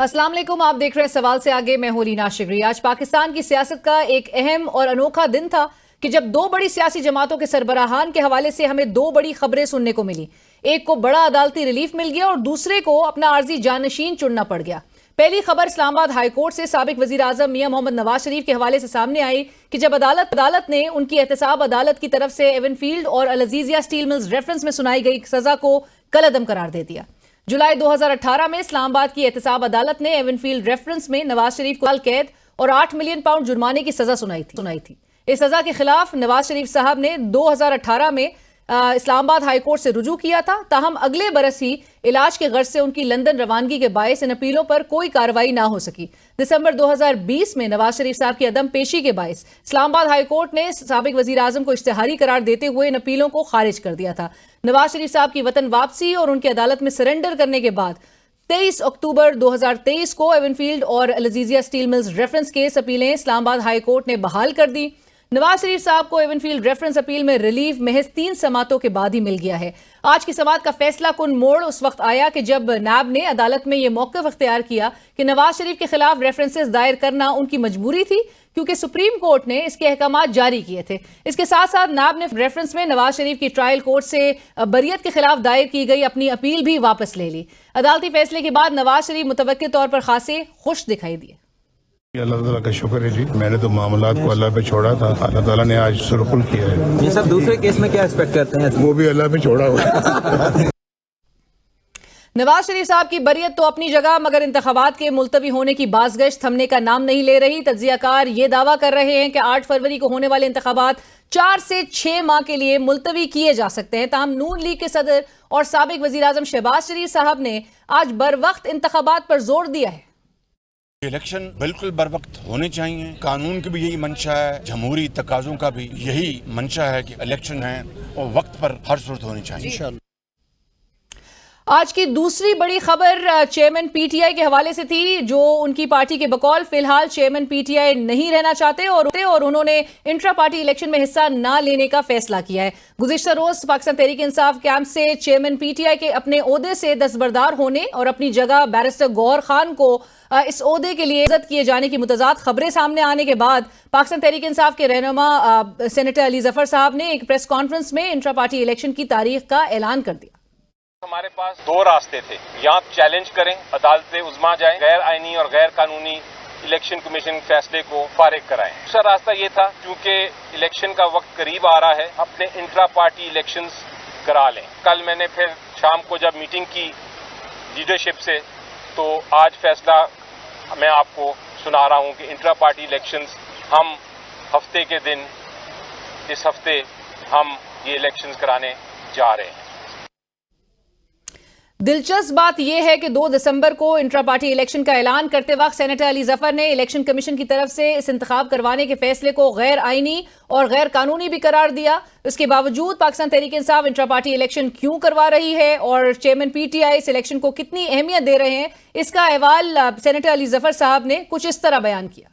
अस्सलाम वालेकुम, आप देख रहे हैं सवाल से आगे। मैं हूं रीना शिगरी। आज पाकिस्तान की सियासत का एक अहम और अनोखा दिन था कि जब दो बड़ी सियासी जमातों के सरबराहान के हवाले से हमें दो बड़ी खबरें सुनने को मिली। एक को बड़ा अदालती रिलीफ मिल गया और दूसरे को अपना आर्जी जानशीन चुनना पड़ गया। पहली खबर इस्लामाबाद हाईकोर्ट से साबिक वजीर आजम मियां मोहम्मद नवाज शरीफ के हवाले से सामने आई कि जब अदालत ने उनकी एहतसाब अदालत की तरफ से एवनफील्ड और Al Azizia steel mills reference में सुनाई गई सजा को कलअदम करार दे दिया। जुलाई 2018 में इस्लामाबाद की एहतसाब अदालत ने एवनफील्ड रेफरेंस में नवाज शरीफ को साल कैद और 8 मिलियन पाउंड जुर्माने की सजा सुनाई थी। इस सजा के खिलाफ नवाज शरीफ साहब ने 2018 में इस्लामाबाद हाईकोर्ट से रुजू किया था। ताहम अगले बरस ही इलाज के गर्ज से उनकी लंदन रवानगी के बायस इन अपीलों पर कोई कार्रवाई ना हो सकी। दिसंबर 2020 में नवाज शरीफ साहब की अदम पेशी के बायस इस्लामाबाद हाईकोर्ट ने साबिक वजीर आजम को इश्तिहारी करार देते हुए इन अपीलों को खारिज कर दिया था। नवाज शरीफ साहब की वतन वापसी और उनकी अदालत में सरेंडर करने के बाद 23 अक्टूबर 2023 को एवनफील्ड और Al Azizia steel mills reference case अपीलें इस्लामाबाद हाईकोर्ट ने बहाल कर दी। नवाज शरीफ साहब को एवनफील्ड रेफरेंस अपील में रिलीफ महज 3 समातों के बाद ही मिल गया है। आज की समात का फैसला कुन मोड़ उस वक्त आया कि जब नैब ने अदालत में यह मौक़िफ़ इख्तियार किया कि नवाज शरीफ के खिलाफ रेफरेंसेस दायर करना उनकी मजबूरी थी, क्योंकि सुप्रीम कोर्ट ने इसके अहकाम जारी किए थे। इसके साथ साथ नैब ने रेफरेंस में नवाज शरीफ की ट्रायल कोर्ट से बरियत के खिलाफ दायर की गई अपनी अपील भी वापस ले ली। अदालती फैसले के बाद नवाज शरीफ मुतवक्किल तौर पर खासे खुश दिखाई दिए। अल्लाह ताला का शुक्र है जी, मैंने तो मामलात को अल्लाह पे छोड़ा था, अल्लाह ताला ने आज सुरखुल किया है। ये सब दूसरे केस में क्या एक्सपेक्ट करते हैं? वो भी अल्लाह पे छोड़ा हुआ। नवाज शरीफ साहब की बरियत तो अपनी जगह, मगर इंतखाबात के मुलतवी होने की बाज़गश्त थमने का नाम नहीं ले रही। तज्जियाकार ये दावा कर रहे हैं कि 8 फरवरी को होने वाले इंतखाबात 4 से 6 माह के लिए मुलतवी किए जा सकते हैं। ताहम नून लीग के सदर और साबिक वजीर आजम शहबाज शरीफ साहब ने आज बर वक्त इंतखाबात पर जोर दिया है। इलेक्शन बिल्कुल बर वक्त होने चाहिए। कानून की भी यही मंशा है, जमहूरी तकाज़ों का भी यही मंशा है कि इलेक्शन है और वक्त पर हर सूरत होनी चाहिए। आज की दूसरी बड़ी खबर चेयरमैन पीटीआई के हवाले से थी, जो उनकी पार्टी के बकौल फिलहाल चेयरमैन पीटीआई नहीं रहना चाहते और उन्होंने इंट्रा पार्टी इलेक्शन में हिस्सा न लेने का फैसला किया है। गुज़िश्ता रोज पाकिस्तान तहरीक इंसाफ कैंप से चेयरमैन पीटीआई के अपने ओहदे से दस्तबरदार होने और अपनी जगह बैरिस्टर गौहर खान को इस ओहदे के लिए इज्जत किए जाने की मुतज़ाद खबरें सामने आने के बाद पाकिस्तान तहरीक इंसाफ के रहनुमा सेनेटर अली जफर साहब ने एक प्रेस कॉन्फ्रेंस में इंट्रा पार्टी इलेक्शन की तारीख का ऐलान कर दिया। हमारे पास 2 रास्ते थे, या चैलेंज करें, अदालत उज़्मा जाएं, गैर आईनी और गैर कानूनी इलेक्शन कमीशन फैसले को फारिग कराएं। दूसरा रास्ता ये था, क्योंकि इलेक्शन का वक्त करीब आ रहा है, अपने इंट्रा पार्टी इलेक्शंस करा लें। कल मैंने फिर शाम को जब मीटिंग की लीडरशिप से, तो आज फैसला मैं आपको सुना रहा हूं कि इंट्रा पार्टी इलेक्शंस हम हफ्ते के दिन, इस हफ्ते हम ये इलेक्शंस कराने जा रहे हैं। दिलचस्प बात यह है कि 2 दिसंबर को इंट्रा पार्टी इलेक्शन का ऐलान करते वक्त सेनेटर अली जफर ने इलेक्शन कमीशन की तरफ से इस इंतखाब करवाने के फैसले को गैर आईनी और गैर कानूनी भी करार दिया। इसके बावजूद Pakistan Tehreek Insaf intra party election क्यों करवा रही है और चेयरमैन पीटीआई इस इलेक्शन को कितनी अहमियत दे रहे हैं, इसका अहवाल सेनेटर अली जफर साहब ने कुछ इस तरह बयान किया।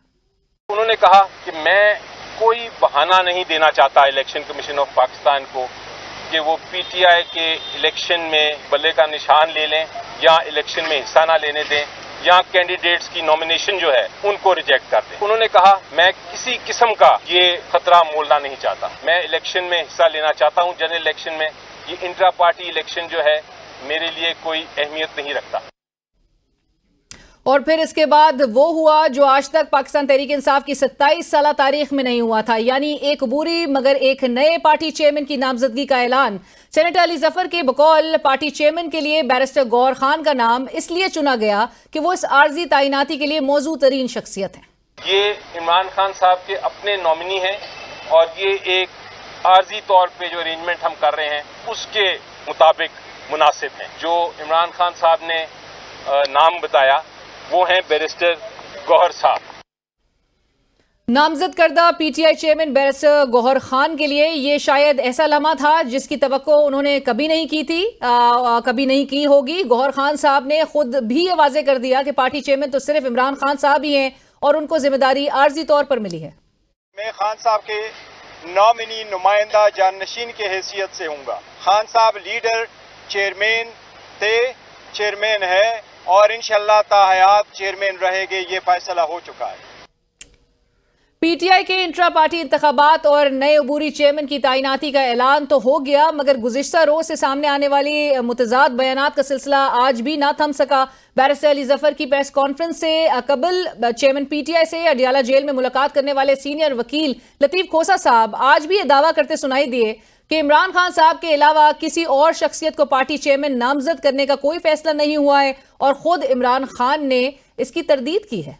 उन्होंने कहा कि मैं कोई बहाना नहीं देना चाहता इलेक्शन कमीशन ऑफ पाकिस्तान को कि वो पीटीआई के इलेक्शन में बल्ले का निशान ले लें या इलेक्शन में हिस्सा ना लेने दें या कैंडिडेट्स की नॉमिनेशन जो है उनको रिजेक्ट कर दें। उन्होंने कहा मैं किसी किस्म का ये खतरा मोलना नहीं चाहता, मैं इलेक्शन में हिस्सा लेना चाहता हूं जनरल इलेक्शन में। ये इंट्रा पार्टी इलेक्शन जो है मेरे लिए कोई अहमियत नहीं रखता। और फिर इसके बाद वो हुआ जो आज तक पाकिस्तान तहरीक इंसाफ की 27 साल तारीख में नहीं हुआ था, यानी एक बुरी मगर एक नए पार्टी चेयरमैन की नामजदगी का ऐलान। सेनेटर अली जफर के बकौल पार्टी चेयरमैन के लिए बैरिस्टर गौहर खान का नाम इसलिए चुना गया कि वो इस आर्जी तैनाती के लिए मौजू तरीन शख्सियत है। ये इमरान खान साहब के अपने नॉमिनी हैं और ये एक आर्जी तौर पे जो अरेंजमेंट हम कर रहे हैं उसके मुताबिक मुनासिब हैं। जो इमरान खान साहब ने नाम बताया वो हैं बैरिस्टर गौहर साहब। नामजद करदा PTI chairman barrister Gohar Khan के लिए ये शायद ऐसा लम्हा था जिसकी तवक्को उन्होंने कभी नहीं की थी, कभी नहीं की होगी। गौहर खान साहब ने खुद भी ये वाजे कर दिया कि पार्टी चेयरमैन तो सिर्फ इमरान खान साहब ही हैं और उनको जिम्मेदारी आर्जी तौर पर मिली है। मैं खान साहब के नॉमिनी नुमाइंदा जाननशीन के हैसियत से हूँगा। खान साहब लीडर चेयरमैन थे, चेयरमैन है और इंशाल्लाह ताहयात चेयरमैन रहेंगे, ये फैसला हो चुका है। पीटीआई के इंट्रा पार्टी इंतखाबात और नए अबूरी चेयरमैन की तैनाती का ऐलान तो हो गया, मगर गुज़िश्ता रोज से सामने आने वाली मुतज़ाद बयानात का सिलसिला आज भी ना थम सका। बैरिस्टर अली जफर की प्रेस कॉन्फ्रेंस से कबल चेयरमैन पीटीआई से अडियाला जेल में मुलाकात करने वाले सीनियर वकील लतीफ खोसा साहब आज भी ये दावा करते सुनाई दिए कि इमरान खान साहब के अलावा किसी और शख्सियत को पार्टी चेयरमैन नामजद करने का कोई फैसला नहीं हुआ है और खुद इमरान खान ने इसकी तरदीद की है।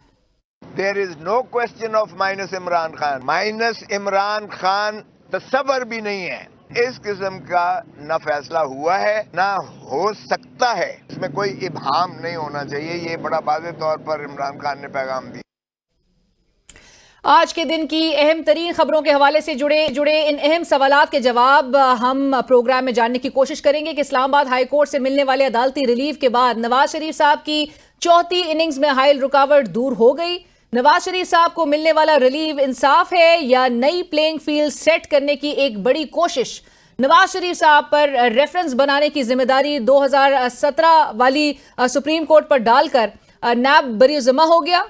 There is no question of minus Imran Khan. Minus Imran Khan तस्वर भी नहीं है। इस किस्म का ना फैसला हुआ है ना हो सकता है, इसमें कोई इबहाम नहीं होना चाहिए। ये बड़ा वाज़ेह तौर पर इमरान खान ने पैगाम दिया। आज के दिन की अहम तरीन खबरों के हवाले से जुड़े इन अहम सवालात के जवाब हम प्रोग्राम में जानने की कोशिश करेंगे कि इस्लामाबाद हाई कोर्ट से मिलने वाले अदालती रिलीफ के बाद नवाज शरीफ साहब की चौथी इनिंग्स में हायल रुकावट दूर हो गई। नवाज शरीफ साहब को मिलने वाला रिलीफ इंसाफ है या नई प्लेइंग फील्ड सेट करने की एक बड़ी कोशिश। नवाज शरीफ साहब पर रेफरेंस बनाने की जिम्मेदारी 2017 वाली सुप्रीम कोर्ट पर डालकर नैब बरीजुमा हो गया।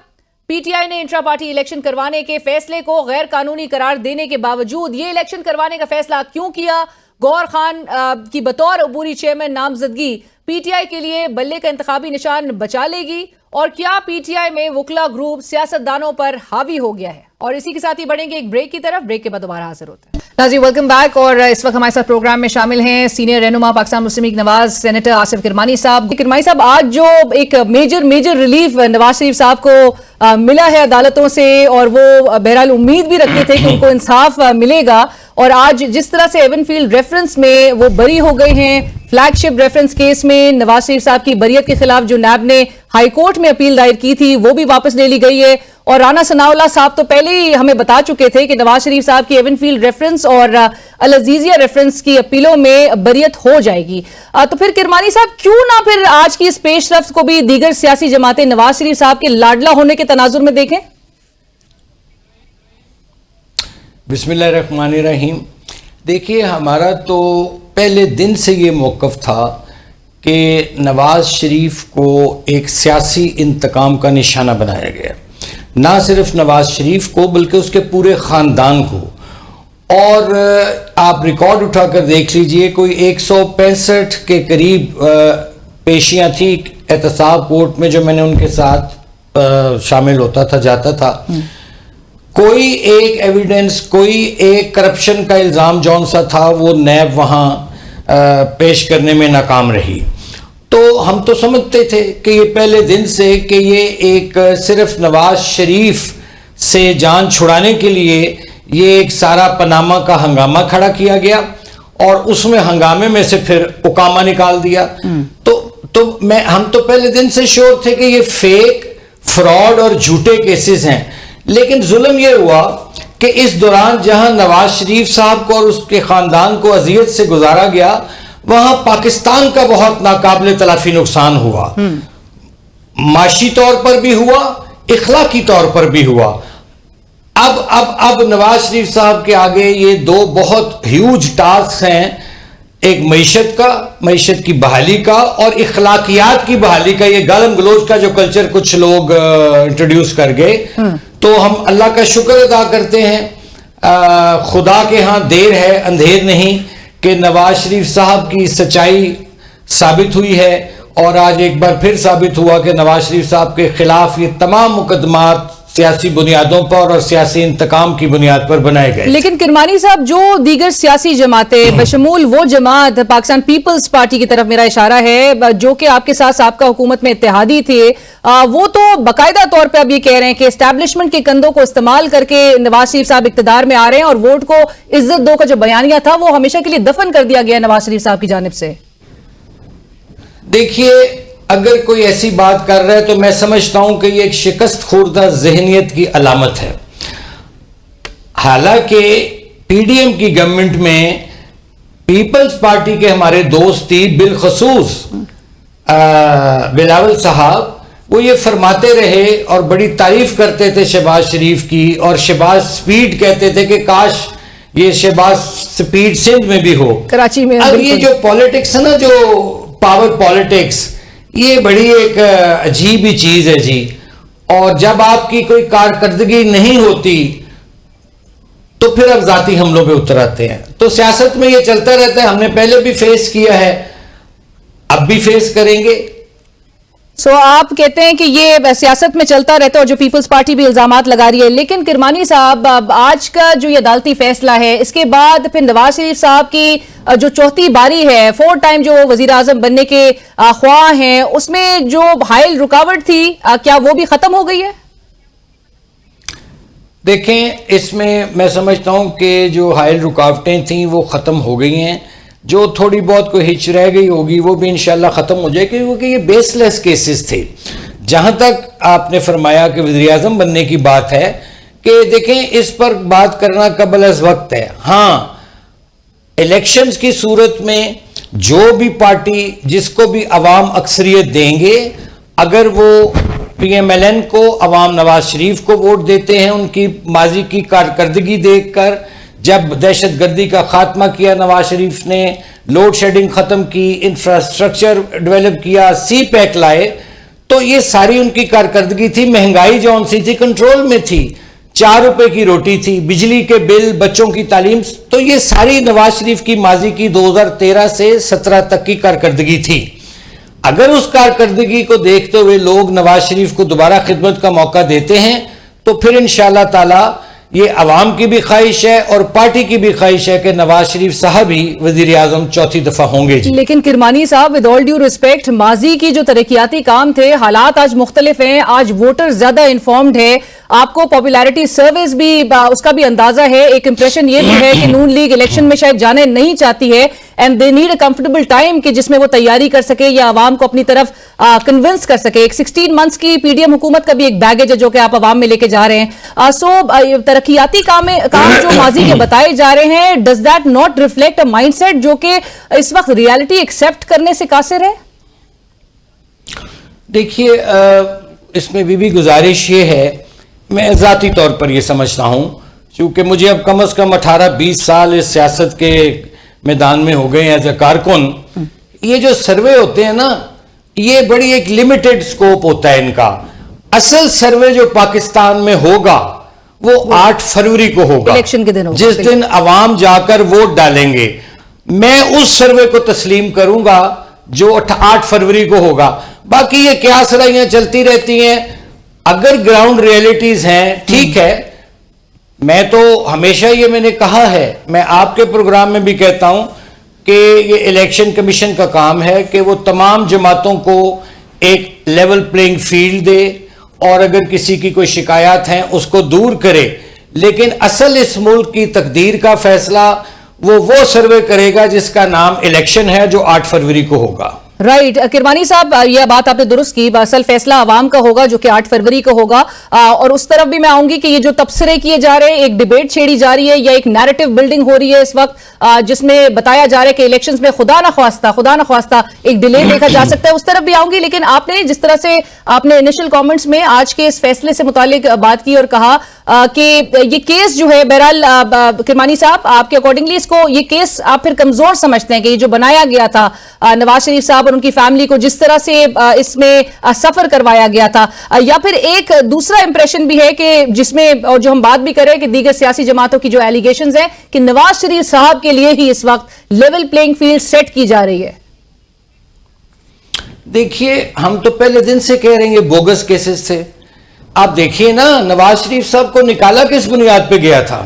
पीटीआई ने इंट्रा पार्टी इलेक्शन करवाने के फैसले को गैर कानूनी करार देने के बावजूद ये इलेक्शन करवाने का फैसला क्यों किया? गौहर खान की बतौर अबूरी चेयरमैन नामजदगी पीटीआई के लिए बल्ले का इंतखाबी निशान बचा लेगी और क्या पीटीआई में वकला ग्रुप सियासतदानों पर हावी हो गया है? और इसी के साथ ही बढ़ेंगे एक ब्रेक की तरफ। ब्रेक के बाद दोबारा हाजिर होते हैं। नाज़रीन वेलकम बैक। और इस वक्त हमारे साथ प्रोग्राम में शामिल हैं सीनियर रहनुमा पाकिस्तान मुस्लिम लीग नवाज सेनेटर आसिफ किरमानी साहब। किरमानी साहब, आज जो एक मेजर रिलीफ नवाज शरीफ साहब को मिला है अदालतों से और वो बहरहाल उम्मीद भी रखते थे कि उनको इंसाफ मिलेगा, और आज जिस तरह से एवनफील्ड रेफरेंस में वो बरी हो गए हैं, फ्लैगशिप रेफरेंस केस में नवाज शरीफ साहब की बरियत के खिलाफ जो नैब ने हाई कोर्ट में अपील दायर की थी वो भी वापस ले ली गई है, और राना सनाउल्लाह साहब तो पहले ही हमें बता चुके थे कि नवाज शरीफ साहब की एवनफील्ड रेफरेंस और अल अजीजिया रेफरेंस की अपीलों में बरियत हो जाएगी। तो फिर किरमानी साहब, क्यों ना फिर आज की इस पेशरफ्त को भी दीगर सियासी जमातें नवाज शरीफ साहब के लाडला होने के तनाजुर में देखें? बिस्मिल्लाहिर्रहमानिर्रहीम। देखिए, हमारा तो पहले दिन से ये मौक़िफ़ था कि नवाज शरीफ को एक सियासी इंतकाम का निशाना बनाया गया, ना सिर्फ नवाज शरीफ को बल्कि उसके पूरे ख़ानदान को। और आप रिकॉर्ड उठाकर देख लीजिए, कोई 165 के करीब पेशियां थी एहतसाब कोर्ट में जो मैंने उनके साथ शामिल होता था, जाता था। कोई एक एविडेंस, कोई एक करप्शन का इल्ज़ाम जौन सा था वो नैब वहाँ पेश करने में नाकाम रही। तो हम तो समझते थे कि ये पहले दिन से कि ये एक सिर्फ नवाज शरीफ से जान छुड़ाने के लिए ये एक सारा पनामा का हंगामा खड़ा किया गया और उसमें हंगामे में से फिर उकामा निकाल दिया। तो हम तो पहले दिन से श्योर थे कि ये फेक, फ्रॉड और झूठे केसेस हैं। लेकिन जुल्म ये हुआ कि इस दौरान जहां नवाज शरीफ साहब को और उसके खानदान को अजियत से गुजारा गया, वहां पाकिस्तान का बहुत नाकाबिले तलाफी नुकसान हुआ। माशी तौर पर भी हुआ, इखलाकी तौर पर भी हुआ। अब नवाज शरीफ साहब के आगे ये दो बहुत ह्यूज टास्क हैं, एक मईशत की बहाली का और इखलाकियात की बहाली का। ये गालम गलोच का जो कल्चर कुछ लोग इंट्रोड्यूस कर गए, तो हम अल्लाह का शुक्र अदा करते हैं, खुदा के यहाँ देर है अंधेर नहीं, कि नवाज शरीफ साहब की सच्चाई साबित हुई है। और आज एक बार फिर साबित हुआ कि नवाज शरीफ साहब के खिलाफ ये तमाम मुकदमात सियासी बुनियादों पर और सियासी इंतकाम की बुनियाद पर बनाए गए। लेकिन किरमानी साहब, जो दीगर सियासी जमातें बशमूल वो जमात पाकिस्तान पीपल्स पार्टी की तरफ मेरा इशारा है जो कि आपके साथ साबका हुकूमत में इत्तेहादी थे, वो तो बाकायदा तौर पे अब ये कह रहे हैं कि एस्टैब्लिशमेंट के कंधों को इस्तेमाल करके नवाज शरीफ साहब इक्तदार में आ रहे हैं और वोट को इज्जत दो का जो बयानिया था वो हमेशा के लिए दफन कर दिया गया नवाज शरीफ साहब की जानिब से। देखिए, अगर कोई ऐसी बात कर रहा है तो मैं समझता हूं कि ये एक शिकस्त खुर्दा जहनियत की अलामत है। हालांकि पीडीएम की गवर्नमेंट में पीपल्स पार्टी के हमारे दोस्त थी, बिलखसूस बिलावल साहब, वो ये फरमाते रहे और बड़ी तारीफ करते थे शहबाज शरीफ की, और शहबाज स्पीड कहते थे कि काश ये शहबाज स्पीड सिंध में भी हो, कराची में। अब ये जो पॉलिटिक्स है ना, जो पावर पॉलिटिक्स, ये बड़ी एक अजीब ही चीज है जी। और जब आपकी कोई कारकर्दगी नहीं होती तो फिर अब जाती हमलों पे उतर आते हैं। तो सियासत में ये चलता रहता है, हमने पहले भी फेस किया है, अब भी फेस करेंगे। सो आप कहते हैं कि ये सियासत में चलता रहता है और जो पीपल्स पार्टी भी इल्जामात लगा रही है, लेकिन किरमानी साहब अब आज का जो ये अदालती फैसला है, इसके बाद फिर नवाज शरीफ साहब की जो चौथी बारी है, 4 टाइम जो वजीर आजम बनने के ख्वाह हैं, उसमें जो हायल रुकावट थी क्या वो भी खत्म हो गई है? देखें, इसमें मैं समझता हूं कि जो हायल रुकावटें थीं वो ख़त्म हो गई हैं। जो थोड़ी बहुत कोई हिच रह गई होगी वो भी इंशाल्लाह ख़त्म हो जाएगी, क्योंकि ये बेसलेस केसेस थे। जहां तक आपने फरमाया कि वज़ीर आज़म बनने की बात है, कि देखें इस पर बात करना कबल अज़ वक्त है। हाँ, इलेक्शंस की सूरत में जो भी पार्टी जिसको भी अवाम अक्सरियत देंगे, अगर वो PMLN को अवाम नवाज शरीफ को वोट देते हैं उनकी माजी की कारकर्दगी देखकर, जब दहशत गर्दी का खात्मा किया नवाज शरीफ ने, लोड शेडिंग खत्म की, इंफ्रास्ट्रक्चर डेवलप किया, CPEC लाए, तो ये सारी उनकी कारकर्दगी थी। महंगाई जौन सी थी कंट्रोल में थी, 4 रुपए की रोटी थी, बिजली के बिल, बच्चों की तालीम, तो ये सारी नवाज शरीफ की माजी की 2013 से 17 तक की कारकर्दगी थी। अगर उस कारकर्दगी को देखते हुए लोग नवाज शरीफ को दोबारा खिदमत का मौका देते हैं तो फिर इंशाअल्लाह ताला ये अवाम की भी ख्वाहिश है और पार्टी की भी ख्वाहिश है कि नवाज शरीफ साहब ही वजीर आजम चौथी दफा होंगे जी। लेकिन किरमानी साहब, विद ऑल ड्यू रिस्पेक्ट, माजी की जो तरक्याती काम थे, हालात आज मुख्तलिफ हैं, आज वोटर ज्यादा इन्फॉर्म्ड है, आपको पॉपुलैरिटी सर्विस भी उसका भी अंदाजा है। एक इंप्रेशन ये भी है कि नून लीग इलेक्शन में शायद जाने नहीं चाहती है and they need a comfortable time कि जिसमें वो तैयारी कर सके या आवाम को अपनी तरफ कन्विंस कर सके। एक 16 मंथ्स की PDM हुकूमत का भी एक बैगेज है जो कि आप आवाम में लेके जा रहे हैं। सो तरक्याती काम जो माजी के बताए जा रहे हैं, does that not reflect a mindset जो कि इस वक्त रियलिटी एक्सेप्ट करने से कासिर है? देखिए, इसमें भी गुजारिश ये है, मैं ज़ाती तौर पर यह समझता हूं, क्योंकि मुझे अब कम से कम 18-20 साल इस सियासत के मैदान में हो गए एज ए कारकुन। ये जो सर्वे होते हैं ना, ये बड़ी एक लिमिटेड स्कोप होता है इनका। असल सर्वे जो पाकिस्तान में होगा वो 8 फरवरी को होगा, इलेक्शन के दिन होगा, जिस दिन अवाम जाकर वोट डालेंगे। मैं उस सर्वे को तस्लीम करूंगा जो 8 फरवरी को होगा। बाकी ये क्या सराइयां चलती रहती हैं, अगर ग्राउंड रियलिटीज हैं, ठीक है। मैं तो हमेशा ये मैंने कहा है, मैं आपके प्रोग्राम में भी कहता हूं कि ये इलेक्शन कमीशन का काम है कि वो तमाम जमातों को एक लेवल प्लेइंग फील्ड दे और अगर किसी की कोई शिकायत हैं उसको दूर करे। लेकिन असल इस मुल्क की तकदीर का फैसला वो सर्वे करेगा जिसका नाम इलेक्शन है, जो 8 फरवरी को होगा। राइट किरमानी साहब, यह बात आपने दुरुस्त की, असल फैसला आवाम का होगा जो कि 8 फरवरी को होगा। और उस तरफ भी मैं आऊंगी कि ये जो तबसरे किए जा रहे हैं, एक डिबेट छेड़ी जा रही है या एक नैरेटिव बिल्डिंग हो रही है इस वक्त, जिसमें बताया जा रहा है कि इलेक्शंस में खुदा न ख्वास्ता एक डिले देखा जा सकता है, उस तरफ भी आऊंगी। लेकिन आपने जिस तरह से आपने इनिशियल कॉमेंट्स में आज के इस फैसले से मुतालिक बात की और कहा कि ये केस जो है, बहरहाल किरमानी साहब आपके अकॉर्डिंगली इसको ये केस आप फिर कमजोर समझते हैं कि ये जो बनाया गया था नवाज शरीफ साहब और उनकी फैमिली को जिस तरह से इसमें सफर करवाया गया था, या फिर एक दूसरा इंप्रेशन भी है कि जिसमें और जो हम बात भी कर रहे हैं कि दीगर सियासी जमातों की जो एलिगेशंस हैं कि नवाज शरीफ साहब के लिए ही इस वक्त लेवल प्लेइंग फील्ड सेट की जा रही है। देखिए, हम तो पहले दिन से कह रहे हैं ये बोगस केसेस थे। आप देखिए ना, नवाज शरीफ साहब को निकाला किस बुनियाद पे गया था?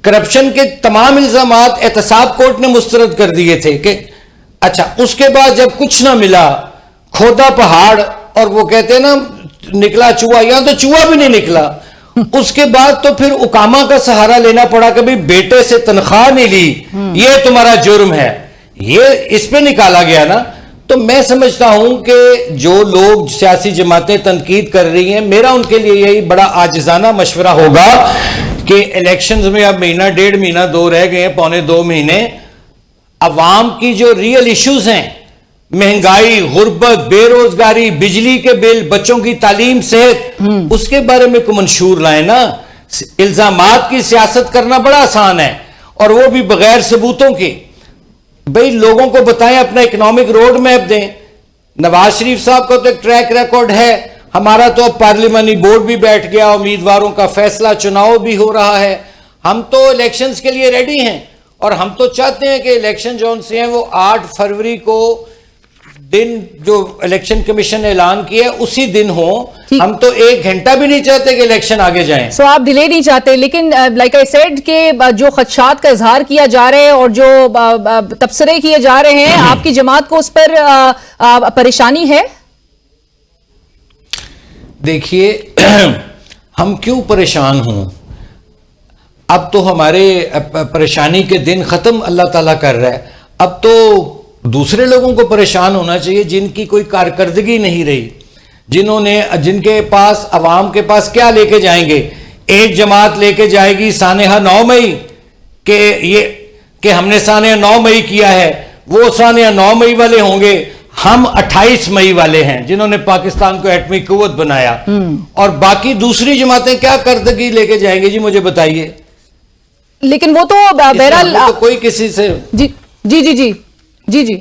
करप्शन के तमाम इल्जामात एहतसाब कोर्ट ने मुस्तरद कर दिए थे कि अच्छा, उसके बाद जब कुछ ना मिला, खोदा पहाड़ और वो कहते हैं ना निकला चूहा, यहां तो चूहा भी नहीं निकला। उसके बाद तो फिर उकामा का सहारा लेना पड़ा, कभी बेटे से तनख्वाह नहीं ली, ये तुम्हारा जुर्म है, ये इस पे निकाला गया ना। तो मैं समझता हूं कि जो लोग सियासी जमातें तनकीद कर रही हैं, मेरा उनके लिए यही बड़ा आजिजाना मशवरा होगा कि इलेक्शंस में अब महीना 1.5 महीना 2 रह गए हैं, 1.25 महीने, अवाम की जो रियल इश्यूज हैं, महंगाई, गुर्बत, बेरोजगारी, बिजली के बिल, बच्चों की तालीम, सेहत, उसके बारे में को मंशूर लाए ना। इल्जामात की सियासत करना बड़ा आसान है और वो भी बगैर सबूतों के। भाई लोगों को बताएं, अपना इकोनॉमिक रोड मैप दें, नवाज शरीफ साहब का तो एक ट्रैक रिकॉर्ड है, हमारा तो अब पार्लियामानी बोर्ड भी बैठ गया, उम्मीदवारों का फैसला, चुनाव भी हो रहा है। हम तो इलेक्शंस के लिए रेडी हैं और हम तो चाहते हैं कि इलेक्शन जो से हैं वो 8 फरवरी को दिन जो इलेक्शन कमीशन ने ऐलान किया उसी दिन हो। हम तो 1 घंटा भी नहीं चाहते कि इलेक्शन आगे जाएं। सो आप डिले नहीं चाहते, लेकिन लाइक आई सेड के जो खदशात का इजहार किया जा रहा है और जो तबसरे किए जा रहे हैं, आपकी जमात को उस पर परेशानी है? देखिए हम क्यों परेशान हों, अब तो हमारे परेशानी के दिन खत्म अल्लाह ताला कर रहा है। अब तो दूसरे लोगों को परेशान होना चाहिए जिनकी कोई कारकर्दगी नहीं रही, जिनके पास अवाम के पास क्या लेके जाएंगे। एक जमात लेके जाएगी सानेहा 9 मई के हमने सानेहा 9 मई किया है, वो सानेहा 9 मई वाले होंगे। हम 28 मई वाले हैं जिन्होंने पाकिस्तान को एटमी कुव्वत बनाया, और बाकी दूसरी जमातें क्या करदगी लेके जाएंगे जी, मुझे बताइए। लेकिन वो तो बहरहाल तो कोई किसी से जी जी जी जी जी जी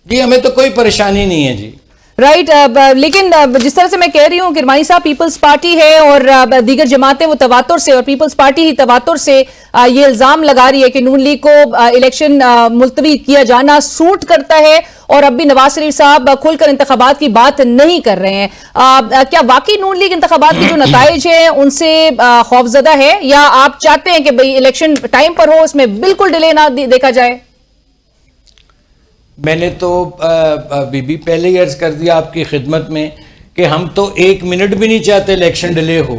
जी हमें तो कोई परेशानी नहीं है जी। राइट लेकिन जिस तरह से मैं कह रही हूं, किरमानी साहब पीपल्स पार्टी है और दीगर जमातें वो तवातुर से, और पीपल्स पार्टी ही तवातुर से ये इल्जाम लगा रही है कि नून लीग को इलेक्शन मुलतवी किया जाना सूट करता है, और अब भी नवाज शरीफ साहब खुलकर इंतखाबात की बात नहीं कर रहे हैं। क्या वाकई नून लीग इंतखाबात के जो नताइज हैं उनसे खौफजदा है, या आप चाहते हैं कि भाई इलेक्शन टाइम पर हो, इसमें बिल्कुल डिले ना देखा जाए? मैंने तो बीबी पहले ही अर्ज कर दिया आपकी खिदमत में कि हम तो 1 मिनट भी नहीं चाहते इलेक्शन डिले हो,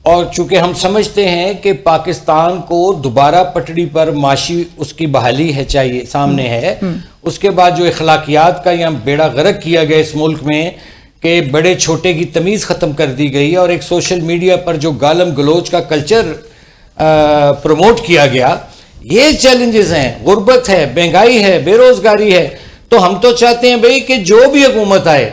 और चूंकि हम समझते हैं कि पाकिस्तान को दोबारा पटड़ी पर माशी उसकी बहाली है चाहिए सामने है। उसके बाद जो इखलाकियात का यहाँ बेड़ा गर्क किया गया इस मुल्क में कि बड़े छोटे की तमीज़ ख़त्म कर दी गई, और एक सोशल मीडिया पर जो गालम गलोच का कल्चर प्रमोट किया गया, ये चैलेंजेस हैं, गुर्बत है, महंगाई है, बेरोजगारी है। तो हम तो चाहते हैं भाई कि जो भी हुकूमत आए,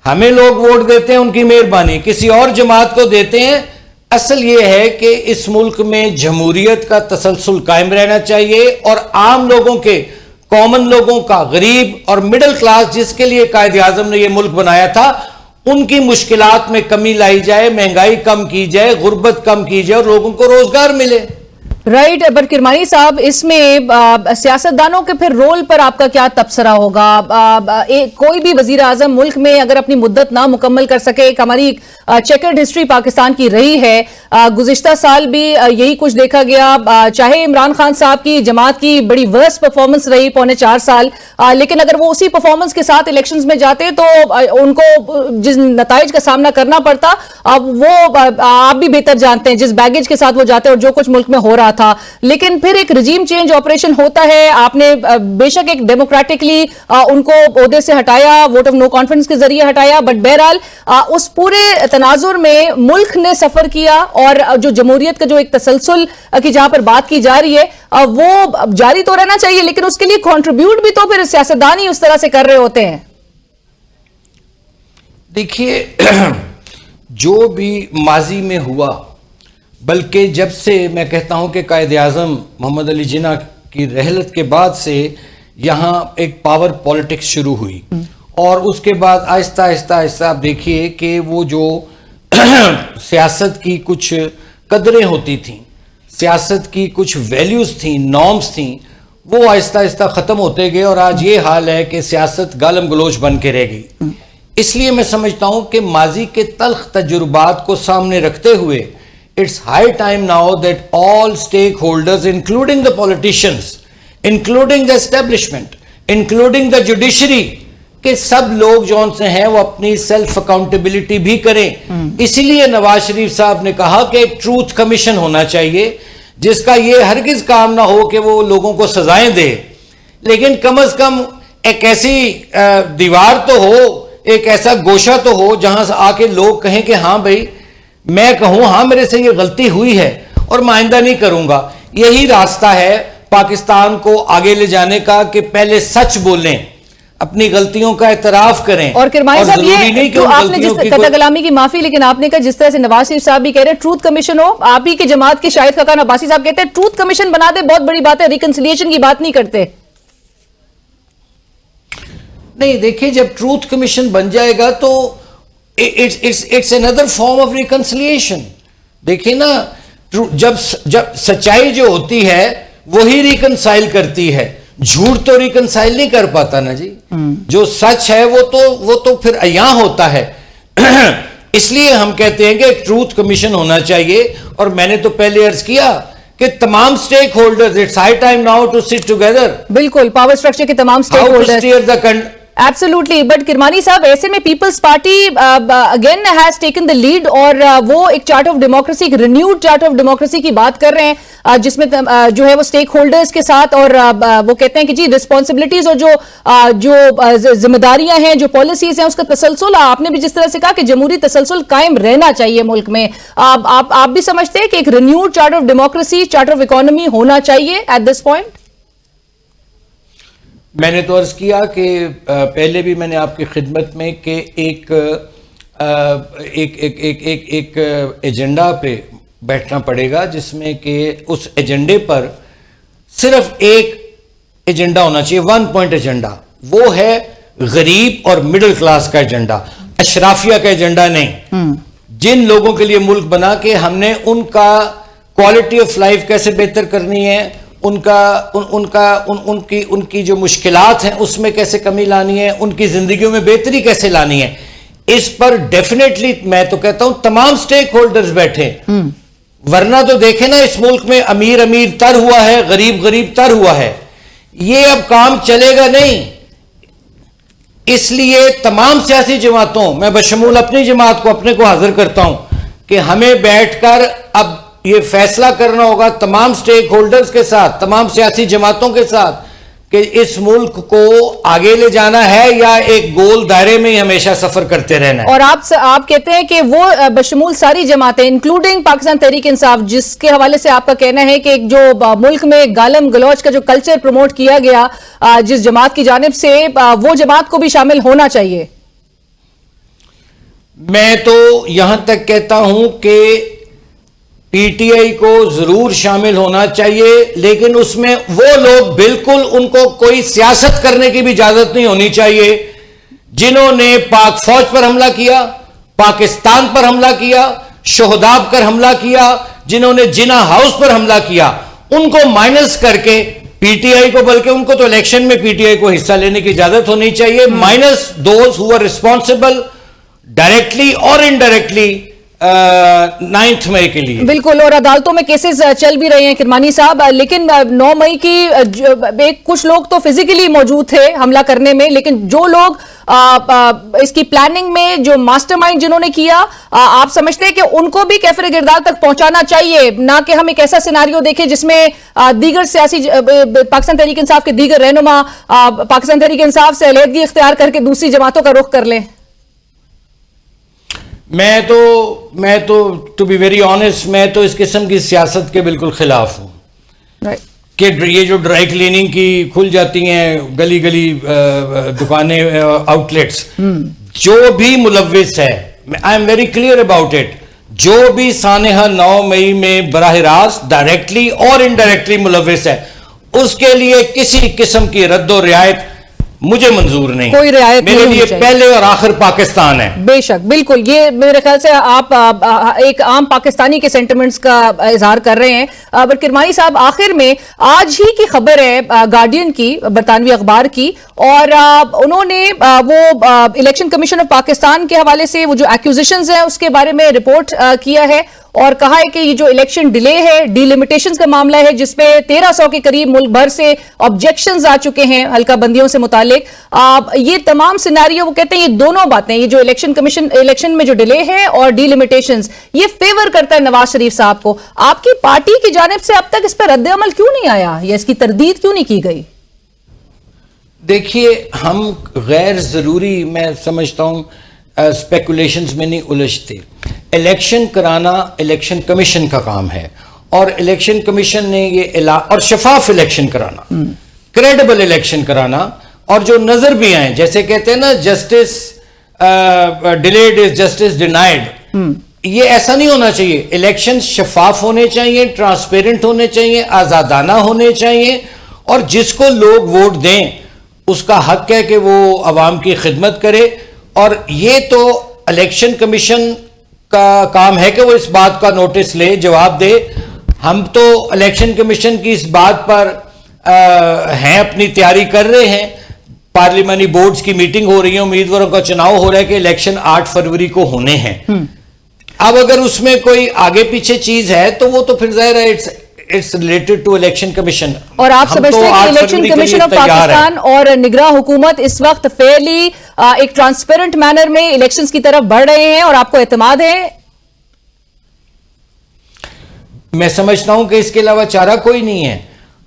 हमें लोग वोट देते हैं उनकी मेहरबानी, किसी और जमात को देते हैं। असल ये है कि इस मुल्क में जमहूरियत का तसलसल कायम रहना चाहिए, और आम लोगों के, कॉमन लोगों का, गरीब और मिडिल क्लास जिसके लिए कायद आजम ने यह मुल्क बनाया था, उनकी मुश्किलात में कमी लाई जाए, महंगाई कम की जाए, गुर्बत कम की जाए, और लोगों को रोजगार मिले। राइट बट किरमानी साहब, इसमें सियासतदानों के फिर रोल पर आपका क्या तबसरा होगा? कोई भी वजीर आजम मुल्क में अगर अपनी मुद्दत ना मुकम्मल कर सके, एक हमारी चेकर्ड हिस्ट्री पाकिस्तान की रही है, गुज़िश्ता साल भी यही कुछ देखा गया, चाहे इमरान खान साहब की जमात की बड़ी वर्स्ट परफॉर्मेंस रही 4.25 साल, लेकिन अगर वो उसी परफॉर्मेंस के साथ इलेक्शंस में जाते तो उनको जिस नताइज का सामना करना पड़ता, अब वो आप भी बेहतर जानते हैं जिस बैगेज के साथ वो जाते और जो कुछ मुल्क में हो रहा था। लेकिन फिर एक रजीम चेंज ऑपरेशन होता है, आपने बेशक एक डेमोक्रेटिकली उनको ओहदे से हटाया, वोट ऑफ नो कॉन्फिडेंस के जरिए हटाया, बट बहरहाल उस पूरे तनाजुर में मुल्क ने सफर किया, और जो जमहूरियत का जो एक तसलसल की जहां पर बात की जा रही है वो जारी तो रहना चाहिए, लेकिन उसके लिए कंट्रीब्यूट भी तो फिर सियासतदान ही उस तरह से कर रहे होते हैं। देखिए जो भी माजी में हुआ, बल्कि जब से मैं कहता हूं कि कायद आज़म मोहम्मद अली जिन्ना की रहलत के बाद से यहाँ एक पावर पॉलिटिक्स शुरू हुई, और उसके बाद आहिस्ता आहिस्ता आहिस्ता आप देखिए कि वो जो सियासत की कुछ कदरें होती थीं, सियासत की कुछ वैल्यूज़ थीं, नॉर्म्स थीं, वो आहिस्ता आहिस्ता ख़त्म होते गए, और आज ये हाल है कि सियासत गालम गलोच बन के रह गई। इसलिए मैं समझता हूँ कि माजी के तल्ख तजुर्बात को सामने रखते हुए it's high time now that all stakeholders, including the politicians, including the establishment, including the judiciary, के सब लोग जो से हैं वो अपनी सेल्फ अकाउंटेबिलिटी भी करें। इसीलिए नवाज शरीफ साहब ने कहा कि एक ट्रूथ कमीशन होना चाहिए, जिसका ये हरगिज काम ना हो कि वो लोगों को सजाएं दे, लेकिन कम से कम एक ऐसी दीवार तो हो, एक ऐसा गोशा तो हो जहां से आके लोग कहें कि हाँ भाई, मैं कहूं हाँ मेरे से ये गलती हुई है और मैं आइंदा नहीं करूंगा। यही रास्ता है पाकिस्तान को आगे ले जाने का कि पहले सच बोलें, अपनी गलतियों का एतराफ करें। और किरमानी साहब, ये तो आपने जिस कतगलामी की माफी, लेकिन आपने कहा जिस तरह से नवाज शरीफ साहब भी कह रहे हैं ट्रूथ कमीशन हो, आप ही की जमात के शाहिद खाकान अब्बासी साहब कहते हैं ट्रूथ कमीशन बना दे, बहुत बड़ी बात है, रिकंसिलिएशन की बात नहीं करते। नहीं, देखिए, जब ट्रूथ कमीशन बन जाएगा तो it's another form of reconciliation. देखिए ना, जब सच्चाई जो होती है वही रिकंसाइल करती है, झूठ तो रिकंसाइल नहीं कर पाता ना जी। जो सच है वो तो फिर अयां होता है। इसलिए हम कहते हैं कि ट्रूथ कमीशन होना चाहिए। और मैंने तो पहले अर्ज किया कि तमाम stake holders, it's high time now to sit together. बिल्कुल, पावर स्ट्रक्चर के तमाम stake holders. Absolutely, but Kirmani साहब, ऐसे में people's party again has taken the lead और वो एक चार्ट ऑफ डेमोक्रेसी, एक रिन्यूड चार्ट ऑफ डेमोक्रेसी की बात कर रहे हैं, जिसमें जो है वो स्टेक होल्डर्स के साथ, और वो कहते हैं कि जी रिस्पॉन्सिबिलिटीज और जो जिम्मेदारियां हैं, जो पॉलिसीज हैं, उसका तसलसल, आपने भी जिस तरह से कहा कि जमहूरी तसलसल कायम रहना चाहिए मुल्क में, आप भी समझते हैं कि एक renewed charter of democracy, chart of economy होना चाहिए एट दिस पॉइंट? मैंने तो अर्ज किया कि पहले भी मैंने आपकी खिदमत में कि एक एजेंडा पे बैठना पड़ेगा, जिसमें कि उस एजेंडे पर सिर्फ एक एजेंडा होना चाहिए, 1 पॉइंट एजेंडा। वो है गरीब और मिडिल क्लास का एजेंडा, अशराफिया का एजेंडा नहीं। जिन लोगों के लिए मुल्क बना के हमने उनका क्वालिटी ऑफ लाइफ कैसे बेहतर करनी है, उनकी जो मुश्किलात हैं उसमें कैसे कमी लानी है, उनकी जिंदगियों में बेहतरी कैसे लानी है, इस पर डेफिनेटली मैं तो कहता हूं तमाम स्टेक होल्डर्स बैठे। वरना तो देखें ना, इस मुल्क में अमीर अमीर तर हुआ है, गरीब गरीब तर हुआ है। ये अब काम चलेगा नहीं। इसलिए तमाम सियासी जमातों, मैं बशमूल अपनी जमात को, अपने को हाजिर करता हूं कि हमें बैठकर अब ये फैसला करना होगा तमाम स्टेक होल्डर्स के साथ, तमाम सियासी जमातों के साथ, कि इस मुल्क को आगे ले जाना है या एक गोल दायरे में ही हमेशा सफर करते रहना है। और आप कहते हैं कि वो बशमूल सारी जमातें, इंक्लूडिंग पाकिस्तान तहरीक इंसाफ, जिसके हवाले से आपका कहना है कि जो मुल्क में गालम गलौज का जो कल्चर प्रमोट किया गया जिस जमात की जानिब से, वो जमात को भी शामिल होना चाहिए। मैं तो यहां तक कहता हूं कि पीटीआई को जरूर शामिल होना चाहिए, लेकिन उसमें वो लोग, बिल्कुल उनको कोई सियासत करने की भी इजाजत नहीं होनी चाहिए जिन्होंने पाक फौज पर हमला किया, पाकिस्तान पर हमला किया, शोहदाब पर हमला किया, जिन्होंने जिना हाउस पर हमला किया, उनको माइनस करके पीटीआई को, बल्कि उनको तो इलेक्शन में पीटीआई को हिस्सा लेने की इजाजत होनी चाहिए, minus those who are responsible directly और इनडायरेक्टली 9 मई के लिए। बिल्कुल, और अदालतों में केसेस चल भी रहे हैं किरमानी साहब, लेकिन 9 मई की कुछ लोग तो फिजिकली मौजूद थे हमला करने में, लेकिन जो लोग इसकी प्लानिंग में जो मास्टरमाइंड जिन्होंने किया, आप समझते हैं कि उनको भी कैफरे गिरदार तक पहुंचाना चाहिए, ना कि हम एक ऐसा सिनारियो देखें जिसमें दीगर सियासी पाकिस्तान तहरीक इंसाफ के दीगर रहनुमा पाकिस्तान तहरीक इंसाफ से अलहदगी इख्तियार करके दूसरी जमातों का रुख कर लें? मैं तो टू बी वेरी ऑनेस्ट, मैं तो इस किस्म की सियासत के बिल्कुल खिलाफ हूं कि ये जो ड्राई क्लीनिंग की खुल जाती हैं गली गली दुकानें, आउटलेट्स, जो भी मुलव्विस है, I am very clear about it, जो भी सानेहा 9 मई में बराह रास्त डायरेक्टली और इनडायरेक्टली मुलव्विस है, उसके लिए किसी किस्म की रद्दो रियायत मुझे मंजूर नहीं। कोई रियायत मेरे लिए पहले और आखिर पाकिस्तान है। बेशक, बिल्कुल, ये मेरे ख्याल से आप एक आम पाकिस्तानी के सेंटिमेंट्स का इजहार कर रहे हैं। बट किरमानी साहब, आखिर में आज ही की खबर है गार्डियन की, बरतानवी अखबार की, और उन्होंने वो इलेक्शन कमीशन ऑफ पाकिस्तान के हवाले से वो जो एक्यूजिशंस हैं उसके बारे में रिपोर्ट किया है और कहा है कि ये जो इलेक्शन डिले है, डिलिमिटेशंस का मामला है, जिसपे 1300 के करीब मुल्क भर से ऑब्जेक्शंस आ चुके हैं हल्का बंदियों से मुतालिक। ये तमाम सिनारियो, वो कहते हैं ये दोनों बातें, ये जो इलेक्शन में जो डिले है और डिलिमिटेशंस, ये फेवर करता है नवाज शरीफ साहब को। आपकी पार्टी की जानिब से अब तक इस पर रद्द अमल क्यों नहीं आया या इसकी तरदीद क्यों नहीं की गई? देखिए, हम गैर जरूरी, मैं समझता हूं, स्पेकुलेशंस में नहीं उलझते। इलेक्शन कराना इलेक्शन कमीशन का काम है और इलेक्शन कमीशन ने ये और शफाफ इलेक्शन कराना, क्रेडिबल इलेक्शन कराना, और जो नजर भी आए, जैसे कहते हैं ना, justice delayed is justice denied, ये ऐसा नहीं होना चाहिए। इलेक्शन शफाफ होने चाहिए, ट्रांसपेरेंट होने चाहिए, आजादाना होने चाहिए, और जिसको लोग वोट दें उसका हक है कि वो अवाम की खिदमत करे। और ये तो इलेक्शन कमीशन का काम है कि वो इस बात का नोटिस ले, जवाब दे। हम तो इलेक्शन कमीशन की इस बात पर हैं, अपनी तैयारी कर रहे हैं। पार्लियामानी बोर्ड्स की मीटिंग हो रही है, उम्मीदवारों का चुनाव हो रहा है कि इलेक्शन 8 फरवरी को होने हैं। अब अगर उसमें कोई आगे पीछे चीज है तो वो तो फिर जाहिर है it's related to election commission. और आप समझते हैं कि इलेक्शन कमीशन ऑफ पाकिस्तान और निगरां हुकूमत इस वक्त फेयरली एक ट्रांसपेरेंट मैनर में इलेक्शंस की तरफ बढ़ रहे हैं और आपको एतमाद है? मैं समझता हूं कि इसके अलावा चारा कोई नहीं है।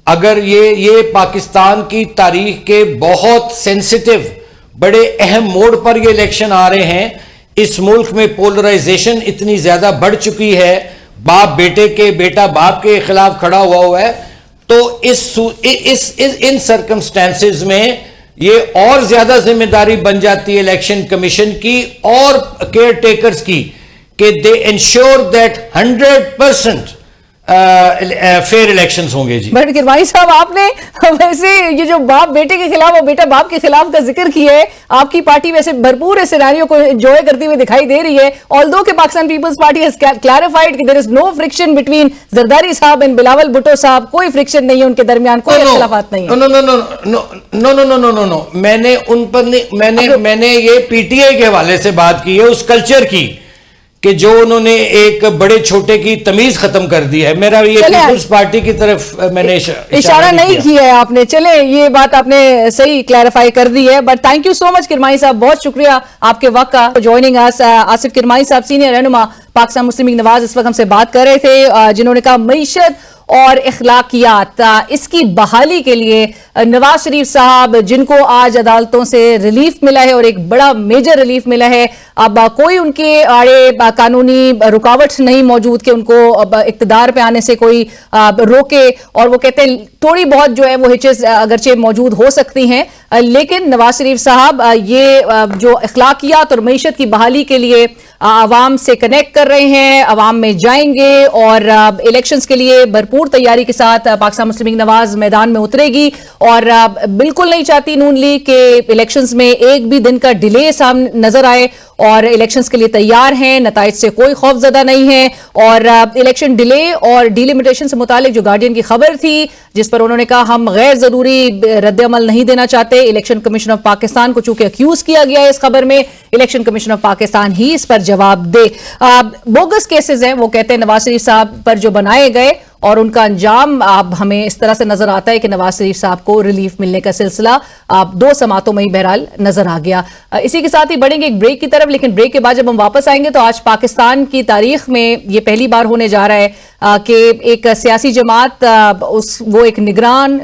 अगर ये पाकिस्तान की तारीख के बहुत सेंसिटिव बड़े अहम मोड़ पर ये इलेक्शन आ रहे हैं। इस मुल्क में पोलराइजेशन इतनी ज्यादा बढ़ चुकी है, बाप बेटे के, बेटा बाप के खिलाफ खड़ा हुआ है। तो इन सर्कमस्टेंसेस में ये और ज्यादा जिम्मेदारी बन जाती है इलेक्शन कमीशन की और केयर टेकर्स की कि दे इंश्योर दैट 100% फेयर इलेक्शंस होंगे जी। बट किरमानी साहब, आपने वैसे ये जो बाप बेटे के खिलाफ और बेटा बाप के खिलाफ का जिक्र किया है, आपकी पार्टी वैसे भरपूर इस सिनेरियो को एंजॉय करती हुई दिखाई दे रही है। ऑल्दो के Pakistan peoples party has clarified कि there is no friction between Zardari साहब एंड बिलावल भुट्टो साहब। कोई फ्रिक्शन नहीं है उनके दरमियान, कोई इख्तिलाफात नहीं है। नो, मैंने उन पर नहीं, मैंने ये पीटीआई के हवाले से बात की है, उस कल्चर की कि जो उन्होंने एक बड़े छोटे की तमीज खत्म कर दी है। मेरा ये पीपल्स पार्टी की तरफ मैंने इशारा नहीं किया है आपने। चले, ये बात आपने सही क्लैरिफाई कर दी है। But thank you so much Kirmani साहब, बहुत शुक्रिया आपके वक्त का ज्वाइनिंग अस। आसिफ किरमानी साहब, सीनियर रहनुमा पाकिस्तान मुस्लिम लीग नवाज, इस वक्त हमसे बात कर रहे थे, जिन्होंने कहा मईशत और इखलाकियात इसकी बहाली के लिए नवाज शरीफ साहब, जिनको आज अदालतों से रिलीफ मिला है और एक बड़ा मेजर रिलीफ मिला है, अब कोई उनके आड़े कानूनी रुकावट नहीं मौजूद कि उनको अब इक्तदार पे आने से कोई रोके। और वो कहते हैं थोड़ी बहुत जो है वो हिचेस अगरचे मौजूद हो सकती हैं, लेकिन नवाज शरीफ साहब ये जो इखलाकियात और मईशत की बहाली के लिए आवाम से कनेक्ट कर रहे हैं, आवाम में जाएंगे और इलेक्शंस के लिए भरपूर तैयारी के साथ पाकिस्तान मुस्लिम लीग नवाज मैदान में उतरेगी। और बिल्कुल नहीं चाहती नून लीग के इलेक्शंस में एक भी दिन का डिले सामने नजर आए और इलेक्शंस के लिए तैयार हैं, नताइज से कोई खौफजदा नहीं है। और इलेक्शन डिले और डिलिमिटेशन से मुतालिक जो गार्डियन की खबर थी, जिस पर उन्होंने कहा हम गैर जरूरी रद्द-ए-अमल नहीं देना चाहते, इलेक्शन कमीशन ऑफ पाकिस्तान को चूंकि अक्यूज किया गया है इस खबर में, इलेक्शन कमीशन ऑफ पाकिस्तान ही इस पर जवाब दे। बोगस केसेस हैं, वो कहते हैं नवाज शरीफ साहब पर जो बनाए गए, और उनका अंजाम अब हमें इस तरह से नजर आता है कि नवाज शरीफ साहब को रिलीफ मिलने का सिलसिला आप 2 समातों में ही बहरहाल नजर आ गया। इसी के साथ ही बढ़ेंगे एक ब्रेक की तरफ, लेकिन ब्रेक के बाद जब हम वापस आएंगे तो आज पाकिस्तान की तारीख में ये पहली बार होने जा रहा है कि एक सियासी जमात वो एक निगरान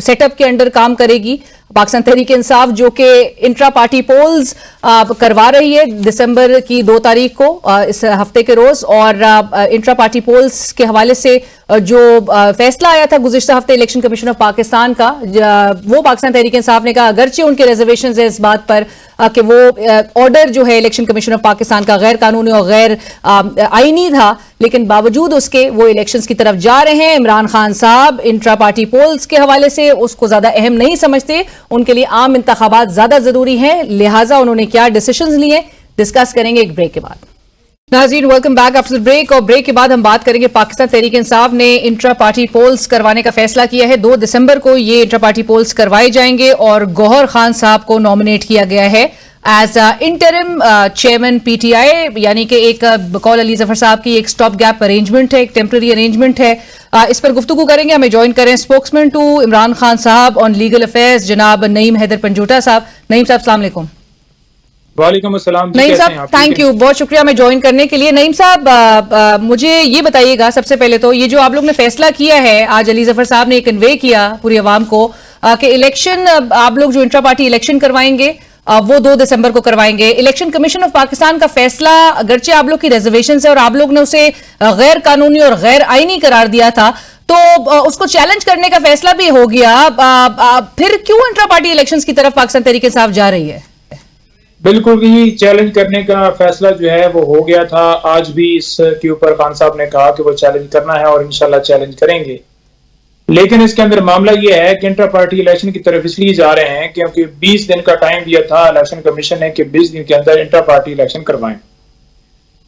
सेटअप के अंडर काम करेगी। पाकिस्तान तहरीक इंसाफ जो कि इंट्रा पार्टी पोल्स करवा रही है दिसंबर की 2 तारीख को इस हफ्ते के रोज, और इंट्रा पार्टी पोल्स के हवाले से जो फैसला आया था गुज़िश्ता हफ्ते इलेक्शन कमीशन ऑफ पाकिस्तान का, वो पाकिस्तान तहरीक इंसाफ ने कहा अगरचे उनके रिजर्वेशन है इस बात पर कि वो ऑर्डर जो है इलेक्शन कमीशन ऑफ पाकिस्तान का गैर कानूनी और गैर आईनी था, लेकिन बावजूद उसके वो इलेक्शंस की तरफ जा रहे हैं। इमरान खान साहब इंट्रा पार्टी पोल्स के हवाले से उसको ज्यादा अहम नहीं समझते, उनके लिए आम इंतखाबात ज्यादा जरूरी हैं, लिहाजा उन्होंने क्या डिसीजंस लिए डिस्कस करेंगे एक ब्रेक के बाद। नाज़रीन, वेलकम बैक आफ्टर ब्रेक। और ब्रेक के बाद हम बात करेंगे पाकिस्तान तहरीक इंसाफ ने इंट्रा पार्टी पोल्स करवाने का फैसला किया है। 2 दिसंबर को ये इंट्रा पार्टी पोल्स करवाए जाएंगे और गौहर खान साहब को नॉमिनेट किया गया है एज इंटरिम चेयरमैन पीटीआई, यानी कि एक बकौल अली जफर साहब की एक स्टॉप गैप अरेंजमेंट है, एक टेम्पररी अरेंजमेंट है। इस पर गुफ्तगू करेंगे, हमें ज्वाइन करें स्पोक्समैन टू इमरान खान साहब ऑन लीगल अफेयर्स जनाब नईम हैदर पंजूटा साहब। नईम साहब अस्सलाम वालेकुम। वालेकुम अस्सलाम। नईम साहब थैंक यू, बहुत शुक्रिया हमें ज्वाइन करने के लिए। नईम साहब मुझे ये बताइएगा सबसे पहले तो ये जो आप लोग ने फैसला किया है आज अली जफर साहब ने कन्वे किया पूरी आवाम को कि इलेक्शन आप लोग जो इंट्रा पार्टी इलेक्शन करवाएंगे वो 2 दिसंबर को करवाएंगे। इलेक्शन कमीशन ऑफ पाकिस्तान का फैसला अगरचे आप लोग की रिजर्वेशन है और आप लोग ने उसे गैर कानूनी और गैर आईनी करार दिया था, तो उसको चैलेंज करने का फैसला भी हो गया, फिर क्यों इंट्रा पार्टी इलेक्शंस की तरफ पाकिस्तान तहरीक इंसाफ जा रही है? बिल्कुल भी चैलेंज करने का फैसला जो है वो हो गया था। आज भी इसके ऊपर खान साहब ने कहा कि वो चैलेंज करना है और इंशाल्लाह चैलेंज करेंगे। लेकिन इसके अंदर मामला ये है कि इंटर पार्टी इलेक्शन की तरफ इसलिए जा रहे हैं क्योंकि 20 दिन का टाइम दिया था इलेक्शन कमीशन ने कि 20 दिन के अंदर इंटर पार्टी इलेक्शन करवाएं।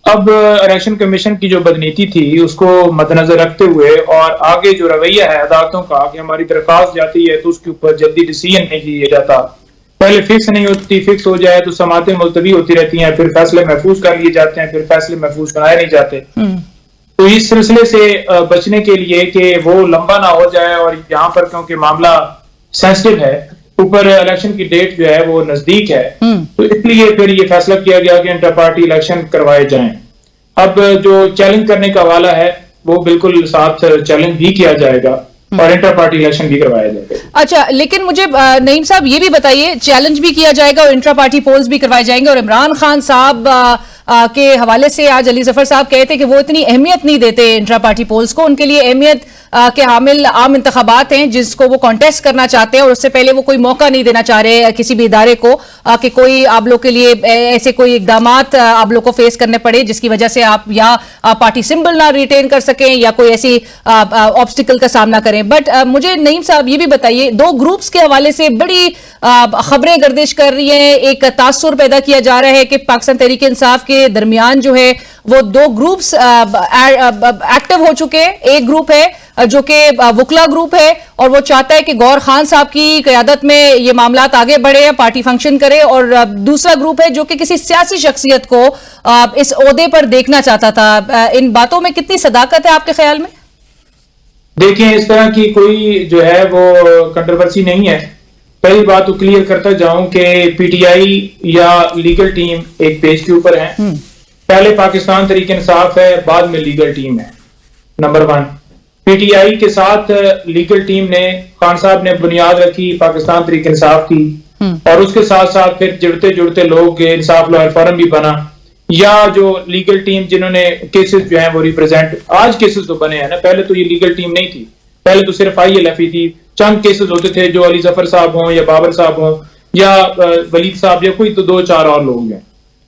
अब इलेक्शन कमीशन की जो बदनीति थी उसको मद्देनजर रखते हुए और आगे जो रवैया है अदालतों का कि हमारी दरख्वास्त जाती है तो उसके ऊपर जल्दी डिसीजन नहीं लिया जाता, पहले फिक्स नहीं होती, फिक्स हो जाए तो समातें मुलतवी होती रहती हैं, फिर फैसले महफूज कर लिए जाते हैं, फिर फैसले महफूज कराए नहीं जाते। तो इस सिलसिले से बचने के लिए कि वो लंबा ना हो जाए और यहाँ पर क्योंकि मामला सेंसिटिव है, ऊपर इलेक्शन की डेट जो है वो नजदीक है, तो इसलिए फिर ये फैसला किया गया कि इंटर पार्टी इलेक्शन करवाए जाएं। अब जो चैलेंज करने का वाला है वो बिल्कुल साथ चैलेंज भी किया जाएगा और इंटर पार्टी इलेक्शन भी करवाया जाएगा। अच्छा, लेकिन मुझे नईम साहब ये भी बताइए, चैलेंज भी किया जाएगा और इंट्रा पार्टी पोल्स भी करवाए जाएंगे, और इमरान खान साहब के हवाले से आज अली जफर साहब कहते कि वो इतनी अहमियत नहीं देते इंट्रा पार्टी पोल्स को, उनके लिए अहमियत के हामिल आम इंतखाबात हैं जिसको वो कॉन्टेस्ट करना चाहते हैं और उससे पहले वो कोई मौका नहीं देना चाह रहे किसी भी इदारे को कि कोई आप लोग के लिए ऐसे कोई इकदामात आप लोग को फेस करने पड़े जिसकी वजह से आप या पार्टी सिंबल ना रिटेन कर सकें या कोई ऐसी ऑब्स्टिकल का सामना करें। बट मुझे नईम साहब ये भी बताइए, दो ग्रुप्स के हवाले से बड़ी खबरें गर्दिश कर रही हैं, एक तासुर पैदा किया जा रहा है कि पाकिस्तान तहरीक इंसाफ के दरमियान जो है वो दो ग्रुप्स एक्टिव हो चुके हैं। एक ग्रुप है जो कि वुकला ग्रुप है और वो चाहता है कि गौर खान साहब की क़यादत में ये मामलात आगे बढ़े, पार्टी फंक्शन करे, और दूसरा ग्रुप है जो कि किसी सियासी शख्सियत को इस ओहदे पर देखना चाहता था। इन बातों में कितनी सदाकत है आपके ख्याल में? देखिए, इस तरह की कोई जो है वो कंट्रोवर्सी नहीं है। पहली बात तो क्लियर करता जाऊं कि पीटीआई या लीगल टीम एक पेज के ऊपर है। पहले पाकिस्तान तहरीक इंसाफ है, बाद में लीगल टीम है। नंबर 1, पीटीआई के साथ लीगल टीम ने, खान साहब ने बुनियाद रखी पाकिस्तान तहरीक इंसाफ की, और उसके साथ साथ फिर जुड़ते जुड़ते लोग इंसाफ लॉयर फोरम भी बना, या जो लीगल टीम जिन्होंने केसेस जो है वो रिप्रेजेंट, आज केसेस तो बने हैं ना, पहले तो ये लीगल टीम नहीं थी, पहले तो सिर्फ ILF ही थी। चंद केसेस होते थे जो अली जफर साहब हों या बाबर साहब हों या वलीद साहब या कोई तो 2-4 और लोग हैं।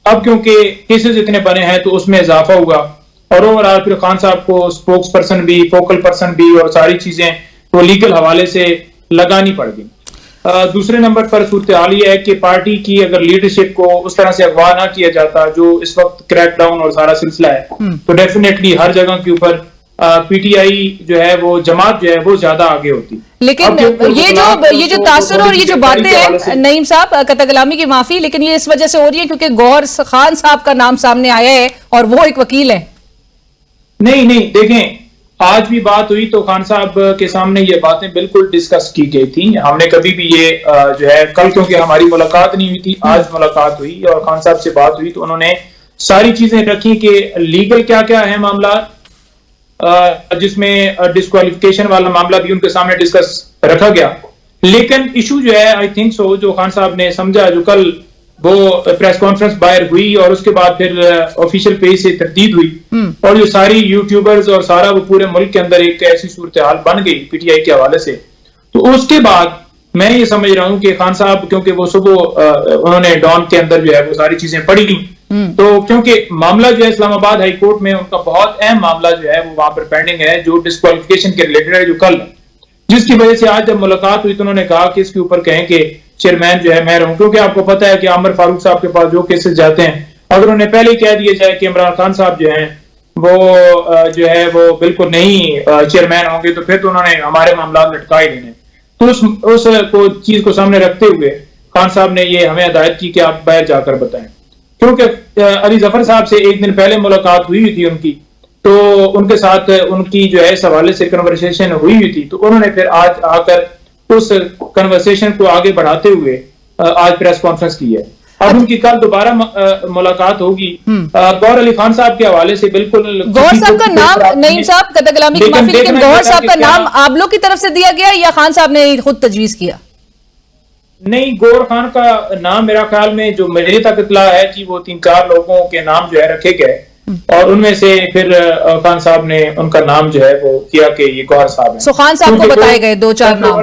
अब क्योंकि केसेस इतने बने हैं तो उसमें इजाफा हुआ और ओवरऑल फिर खान साहब को स्पोक्स पर्सन भी, फोकल पर्सन भी और सारी चीजें वो लीगल हवाले से लगानी पड़ गई। दूसरे नंबर पर सूरत हाल ये है कि पार्टी की अगर लीडरशिप को उस तरह से अगवा ना किया जाता जो इस वक्त क्रैकडाउन और सारा सिलसिला है, तो डेफिनेटली हर जगह के ऊपर पीटीआई जो है वो जमात जो है वो ज्यादा आगे होती। लेकिन ये जो तासुर और ये जो बातें हैं नईम साहब, कतई कलामी की माफी, लेकिन ये इस वजह से हो रही है क्योंकि गौर खान साहब का नाम सामने आया है और वो एक वकील है। नहीं, देखें, आज भी बात हुई तो खान साहब के सामने ये बातें बिल्कुल डिस्कस की गई थी। हमने कभी भी ये जो है, कल क्योंकि हमारी मुलाकात नहीं हुई थी, आज मुलाकात हुई और खान साहब से बात हुई तो उन्होंने सारी चीजें रखी कि लीगल क्या क्या है मामला, जिसमें डिस्क्वालिफिकेशन वाला मामला भी उनके सामने डिस्कस रखा गया। लेकिन इशू जो है, आई थिंक सो, जो खान साहब ने समझा, जो कल वो प्रेस कॉन्फ्रेंस बाहर हुई और उसके बाद फिर ऑफिशियल पेज से तरदीद हुई और जो सारी यूट्यूबर्स और सारा वो पूरे मुल्क के अंदर एक ऐसी सूरत हाल बन गई पीटीआई के हवाले से, तो उसके बाद मैं ये समझ रहा हूं कि खान साहब, क्योंकि वो सुबह उन्होंने डॉन के अंदर जो है वो सारी चीजें पढ़ी, तो क्योंकि मामला जो है इस्लामाबाद हाई कोर्ट में उनका बहुत अहम मामला जो है वो वहां पर पेंडिंग है, जो डिस्क्वालिफिकेशन के रिलेटेड है, जो कल है, जिसकी वजह से आज जब मुलाकात हुई तो उन्होंने कहा कि इसके ऊपर कहें कि चेयरमैन जो है मैं रहूं, क्योंकि आपको पता है कि आमिर फारूक साहब के पास जो केसेस जाते हैं, अगर उन्हें पहले ही कह दिया जाए कि इमरान खान साहब जो हैं वो जो है वो बिल्कुल नहीं चेयरमैन होंगे, तो फिर तो उन्होंने हमारे मामला लटका ही देने। तो उस चीज को सामने रखते हुए खान साहब ने ये हमें हिदायत की कि आप बाहर जाकर बताएं, क्योंकि अली जफर साहब से एक दिन पहले मुलाकात हुई थी उनकी, तो उनके साथ उनकी जो है इस हवाले से कन्वर्सेशन हुई थी, तो उन्होंने फिर आज आकर उस कन्वर्सेशन को आगे बढ़ाते हुए आज प्रेस कॉन्फ्रेंस की है। अब उनकी कल दोबारा मुलाकात होगी। गौर अली खान साहब के हवाले से बिल्कुल, गौर साहब का नाम, नईम साहब कतई कलामी की माफी, लेकिन गौर साहब का नाम आप लोग की तरफ से दिया गया या खान साहब ने खुद तजवीज किया? नहीं, गौर खान का नाम मेरा ख्याल में जो मेरे तक इतला है कि वो 3-4 लोगों के नाम जो है रखे गए और उनमें से फिर खान साहब ने उनका नाम जो है वो किया कि ये गौर साहब है। सो खान साहब को बताए गए 2-4 नाम।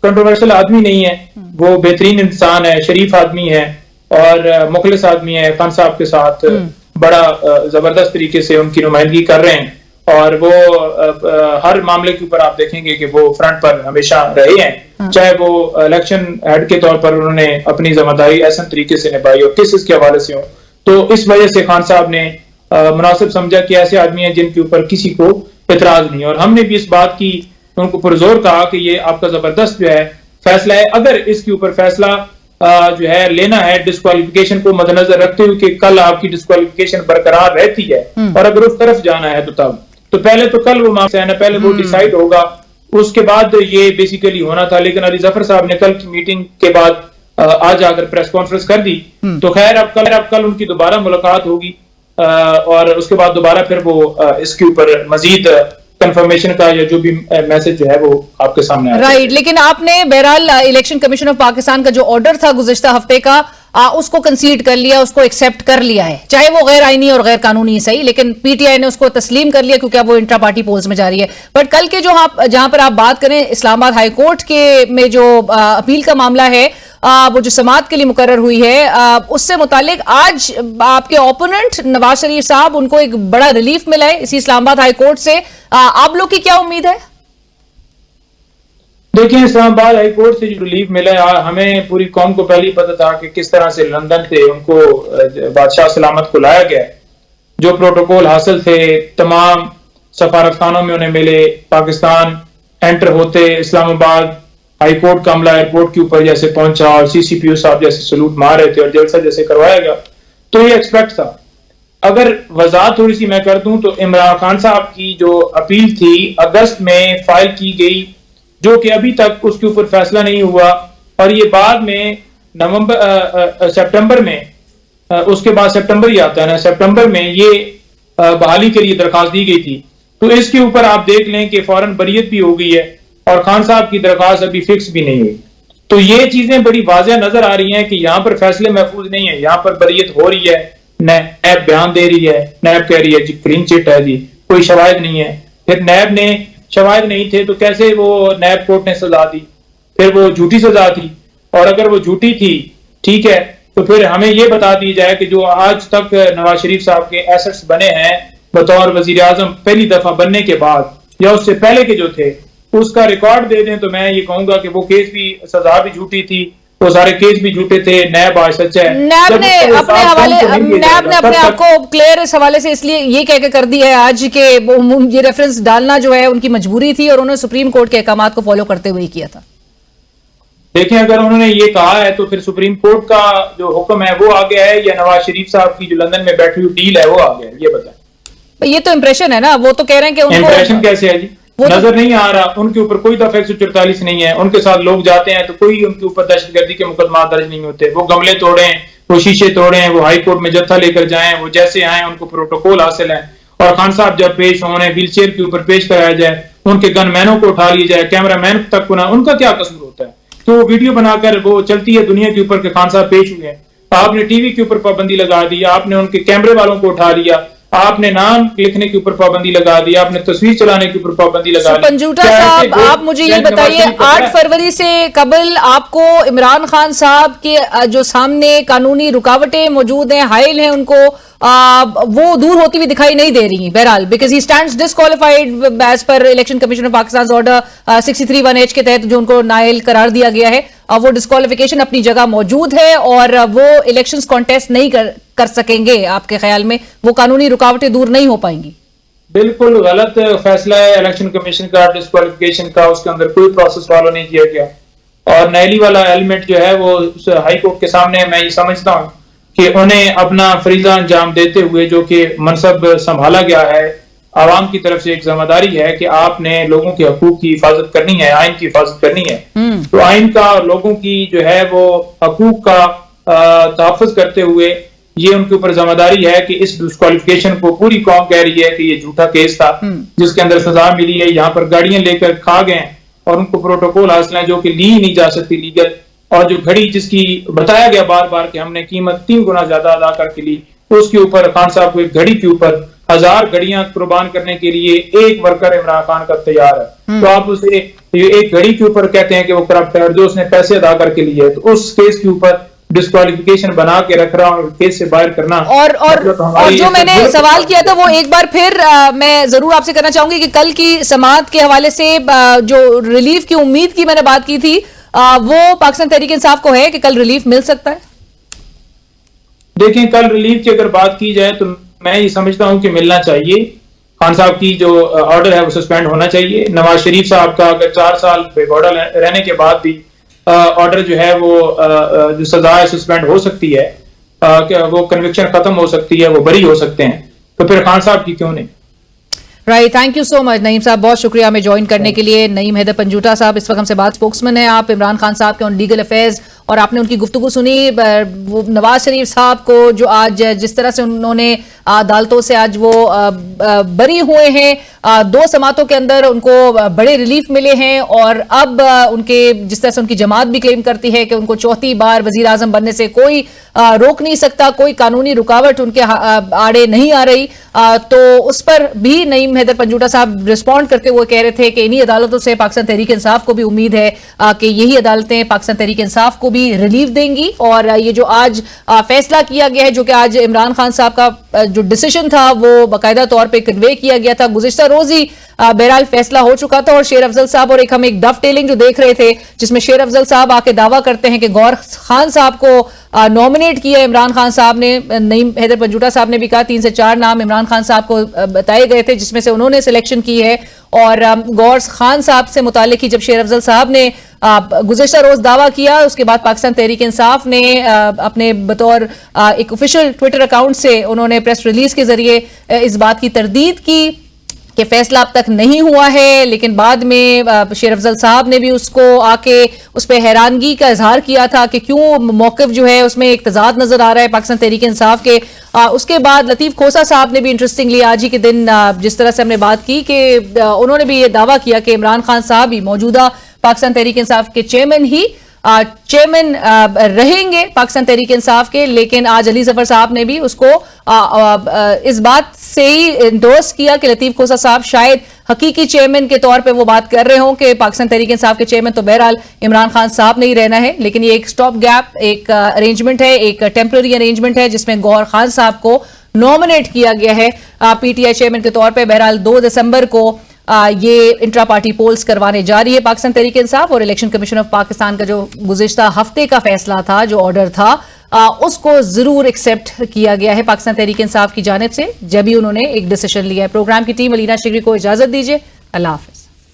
कंट्रोवर्शियल आदमी नहीं है, वो बेहतरीन इंसान है, शरीफ आदमी है और मुखलिस आदमी है, खान साहब के साथ बड़ा जबरदस्त तरीके से उनकी नुमाइंदगी कर रहे हैं और वो हर मामले के ऊपर आप देखेंगे कि वो फ्रंट पर हमेशा रहे हैं, चाहे वो इलेक्शन हेड के तौर पर उन्होंने अपनी जिम्मेदारी ऐसा तरीके से निभाई और किस के हवाले से हो। तो इस वजह से खान साहब ने मुनासिब समझा कि ऐसे आदमी हैं जिनके ऊपर किसी को एतराज नहीं, और हमने भी इस बात की उनको पुरजोर कहा कि ये आपका जबरदस्त जो है फैसला है, अगर इसके ऊपर फैसला जो है लेना है डिस्क्वालिफिकेशन को मद्देनजर रखते हुए कि कल आपकी डिस्क्वालिफिकेशन बरकरार रहती है और अगर उस तरफ जाना है तो पहले तो कल वो मामला है ना, पहले वो डिसाइड होगा, उसके बाद ये बेसिकली होना था। लेकिन अली जफर साहब ने कल की मीटिंग के बाद आज आकर प्रेस कॉन्फ्रेंस कर दी, तो खैर अब कल उनकी दोबारा मुलाकात होगी और उसके बाद दोबारा फिर वो इसके ऊपर मजीद कंफर्मेशन का या जो भी मैसेज जो है वो आपके सामने आया। राइट, लेकिन आपने बहरहाल इलेक्शन कमीशन ऑफ पाकिस्तान का जो ऑर्डर था गुज़िश्ता हफ्ते का उसको कंसीड कर लिया, उसको एक्सेप्ट कर लिया है, चाहे वो गैर आईनी और गैर कानूनी सही, लेकिन पीटीआई ने उसको तस्लीम कर लिया क्योंकि अब वो इंट्रा पार्टी पोल्स में जा रही है। बट कल के जो जहां पर आप बात करें इस्लामाबाद हाई कोर्ट के में जो अपील का मामला है, वो जो समाअत के लिए मुकर्रर हुई है, उससे मुतालिक आज आपके ओपोनेंट नवाज शरीफ साहब, उनको एक बड़ा रिलीफ मिला है इसी इस्लामाबाद हाई कोर्ट से। आप लोग की क्या उम्मीद है? देखिए, इस्लामाबाद हाई कोर्ट से जो रिलीफ मिला है, हमें पूरी कौम को पहले ही पता था कि किस तरह से लंदन से उनको बादशाह सलामत को लाया गया, जो प्रोटोकॉल हासिल थे तमाम सफारतखानों में उन्हें मिले, पाकिस्तान एंटर होते इस्लामाबाद हाई कोर्ट का अमला एयरपोर्ट के ऊपर जैसे पहुंचा और सीसीपीओ साहब जैसे सलूट मार रहे थे और जलसा जैसे करवाया गया, तो ये एक्सपेक्ट था। अगर वजाहत थोड़ी सी मैं कर दूं तो इमरान खान साहब की जो अपील थी अगस्त में फाइल की गई, जो कि अभी तक उसके ऊपर फैसला नहीं हुआ, और ये बाद में सितंबर में, उसके बाद सितंबर ही आता है ना, सितंबर में ये बहाली के लिए दरखास्त दी गई थी। तो इसके ऊपर आप देख लें कि फौरन बरीयत भी हो गई है और खान साहब की दरखास्त अभी फिक्स भी नहीं हुई। तो ये चीजें बड़ी वाज़ेह नजर आ रही हैं कि यहाँ पर फैसले महफूज नहीं है, यहाँ पर बरीयत हो रही है, नैब बयान दे रही है, नैब कह रही है जी क्लीन चिट है जी, कोई शवाहिद नहीं है। फिर नैब ने शवाहिद नहीं थे तो कैसे वो नैब कोर्ट ने सजा दी, फिर वो झूठी सजा थी, और अगर वो झूठी थी ठीक है तो फिर हमें ये बता दी जाए कि जो आज तक नवाज शरीफ साहब के एसेट्स बने हैं बतौर वजीर आजम पहली दफा बनने के बाद या उससे पहले के जो थे, उसका रिकॉर्ड दे दें, तो मैं ये कहूंगा कि वो केस भी सजा भी झूठी थी, वो सारे केस भी झूठे थे, नैब आज सच है। नैब ने अपने आप को क्लियर इस हवाले से इसलिए ये कह के कर दी है आज के ये रेफरेंस डालना जो है उनकी मजबूरी थी और उन्होंने सुप्रीम कोर्ट के अहकामात को फॉलो करते हुए किया था। देखें, अगर उन्होंने ये कहा है तो फिर सुप्रीम कोर्ट का जो हुक्म है वो आ गया है या नवाज शरीफ साहब की जो लंदन में बैठी हुई डील है वो आ गया है, ये बताएं। ये तो इंप्रेशन है ना, वो तो कह रहे हैं कि उनको इंप्रेशन कैसे है जी, नजर नहीं आ रहा, उनके ऊपर कोई दफा 144 नहीं है, उनके साथ लोग जाते हैं तो कोई उनके ऊपर दहशतगर्दी के मुकदमा दर्ज नहीं होते, वो गमले तोड़े हैं, वो शीशे तोड़े हैं, वो हाई कोर्ट में जत्था लेकर जाएं, वो जैसे आए उनको प्रोटोकॉल हासिल है, और खान साहब जब पेश होने व्हील चेयर के ऊपर पेश कराया जाए, उनके गनमैनों को उठा लिया जाए, कैमरा मैन तक को ना, उनका क्या कसूर होता है? तो वीडियो बनाकर वो चलती है दुनिया के ऊपर के खान साहब पेश हुए हैं, आपने टीवी के ऊपर पाबंदी लगा दी, आपने उनके कैमरे वालों को उठा लिया, आपने नाम लिखने के ऊपर पाबंदी लगा दी, आपने तस्वीर चलाने के ऊपर पाबंदी लगा दी। पंजूटा साहब, आप मुझे ये बताइए, 8 फरवरी से कबल आपको इमरान खान साहब के जो सामने कानूनी रुकावटें मौजूद हैं, हाइल हैं, उनको वो दूर होती हुई दिखाई नहीं दे रही बहरहाल, because he stands disqualified as per election commission of Pakistan order 63(1)H के तहत जो उनको नाइल करार दिया गया है, वो डिस्क्वालिफिकेशन अपनी जगह मौजूद है और वो इलेक्शंस कॉन्टेस्ट नहीं कर सकेंगे। आपके ख्याल में वो कानूनी रुकावटें दूर नहीं हो पाएंगी? बिल्कुल गलत फैसला है इलेक्शन कमीशन का डिस्क्वालिफिकेशन का, उसके अंदर कोई प्रोसेस फॉलो नहीं किया गया, और नैली वाला एलिमेंट जो है वो हाई कोर्ट के सामने, मैं ये समझता हूँ कि उन्हें अपना फरीजा अंजाम देते हुए जो कि मनसब संभाला गया है, आवाम की तरफ से एक जिम्मेदारी है कि आपने लोगों के हकूक की हिफाजत करनी है, आइन की हिफाजत करनी है, तो आइन का और लोगों की जो है वो हकूक का तहफ़्फ़ुज़ करते हुए ये उनके ऊपर जिम्मेदारी है कि इस डिस्क्वालिफिकेशन को पूरी कौम कह रही है कि ये झूठा केस था जिसके अंदर सजा मिली है, यहाँ पर गाड़ियां लेकर खा गए और उनको प्रोटोकॉल हासिल है जो कि ली नहीं जा सकती लीगल, और जो घड़ी जिसकी बताया गया बार बार कि हमने कीमत 3 गुना ज्यादा अदा करके ली, उसके ऊपर खान साहब को एक घड़ी के ऊपर 1000 घड़ियां कुर्बान करने के लिए एक वर्कर इमरान खान का तैयार है, तो आप उसे एक घड़ी के ऊपर कहते हैं कि वो करप्ट है, और जो उसने पैसे अदा करके लिए, तो उस केस के ऊपर डिस्क्वालिफिकेशन बना के रख रहा हूँ, केस से बाहर करना। और जो मैंने सवाल किया था वो एक बार फिर मैं जरूर आपसे करना चाहूंगी कि कल की समाअत के हवाले से जो रिलीफ की उम्मीद की मैंने बात की थी, वो पाकिस्तान तहरीक इंसाफ को है कि कल रिलीफ मिल सकता है? देखें, कल रिलीफ की अगर बात की जाए तो मैं ये समझता हूं कि मिलना चाहिए। खान साहब की जो ऑर्डर है वो सस्पेंड होना चाहिए। नवाज शरीफ साहब का अगर 4 साल बेगौड़ा रहने के बाद भी ऑर्डर जो है वो जो सजा है सस्पेंड हो सकती है, वो कन्विक्शन खत्म हो सकती है, वो बरी हो सकते हैं, तो फिर खान साहब की क्यों नहीं। Right, thank you so much Naeem साहब, बहुत शुक्रिया हमें ज्वाइन करने के लिए। नईम हैदर पंजूटा साहब इस वक्त हमसे बात स्पोक्समैन है आप इमरान खान साहब के ऑन लीगल अफेयर्स, और आपने उनकी गुफ्तगू सुनी। वो नवाज शरीफ साहब को जो आज जिस तरह से उन्होंने अदालतों से आज वो बरी हुए हैं, 2 समातों के अंदर उनको बड़े रिलीफ मिले हैं, और अब उनके जिस तरह से उनकी जमात भी क्लेम करती है कि उनको 4थी बार वजीर आजम बनने से कोई रोक नहीं सकता, कोई कानूनी रुकावट उनके आड़े नहीं आ रही, तो उस पर भी नईम हैदर पंजूटा साहब रिस्पॉन्ड करते हुए कह रहे थे कि इन्हीं अदालतों से पाकिस्तान तहरीक इंसाफ को भी उम्मीद है कि यही अदालतें पाकिस्तान तहरीक इंसाफ को भी रिलीफ देंगी। और ये जो आज फैसला किया गया है, जो कि आज इमरान खान साहब का जो डिसीजन था वो बाकायदा तौर पे कन्वे किया गया था, गुज़िश्ता रोज ही बहरहाल फैसला हो चुका था, और शेर अफजल साहब और एक हम एक डफटेलिंग जो देख रहे थे जिसमें शेर अफजल साहब आके दावा करते हैं कि गौर खान साहब को नॉमिनेट किया इमरान खान साहब ने। नईम हैदर पंजूटा साहब ने भी कहा 3 से 4 नाम इमरान खान साहब को बताए गए थे जिसमें से उन्होंने सिलेक्शन की है, और गौर खान साहब से मुतालिक ही जब शेर अफजल साहब ने गुज़िश्ता रोज दावा किया, उसके बाद पाकिस्तान तहरीक इंसाफ ने अपने बतौर एक ऑफिशियल ट्विटर अकाउंट से उन्होंने प्रेस रिलीज के जरिए इस बात की तरदीद की कि फैसला अब तक नहीं हुआ है, लेकिन बाद में शेर अफजल साहब ने भी उसको आके उस पर हैरानगी का इजहार किया था कि क्यों मौक़िफ़ जो है उसमें एक तजाद नजर आ रहा है पाकिस्तान तहरीक इंसाफ के। उसके बाद लतीफ़ खोसा साहब ने भी इंटरेस्टिंगली आज ही के दिन जिस तरह से हमने बात की कि उन्होंने भी ये दावा किया कि इमरान खान साहब ही मौजूदा पाकिस्तान तहरीक इंसाफ के चेयरमैन रहेंगे पाकिस्तान तहरीक इंसाफ के, लेकिन आज अली जफर साहब ने भी उसको इस बात से ही इंडोर्स किया कि लतीफ खोसा साहब शायद हकीकी चेयरमैन के तौर पे वो बात कर रहे हों कि पाकिस्तान तहरीक इंसाफ के चेयरमैन तो बहरहाल इमरान खान साहब नहीं रहना है, लेकिन ये एक स्टॉप गैप एक अरेंजमेंट है, एक टेम्पररी अरेंजमेंट है जिसमें गौर खान साहब को नॉमिनेट किया गया है पीटीआई चेयरमैन के तौर पर। बहरहाल 2 दिसंबर को ये इंट्रा पार्टी पोल्स करवाने जा रही है पाकिस्तान तहरीक इंसाफ, और इलेक्शन कमीशन ऑफ पाकिस्तान का जो गुज़िश्ता हफ्ते का फैसला था, जो ऑर्डर था, उसको जरूर एक्सेप्ट किया गया है पाकिस्तान तहरीक इंसाफ की जानिब से जब भी उन्होंने एक डिसीजन लिया है। प्रोग्राम की टीम अलीना शिगरी को इजाजत दीजिए, अल्लाह हाफिज।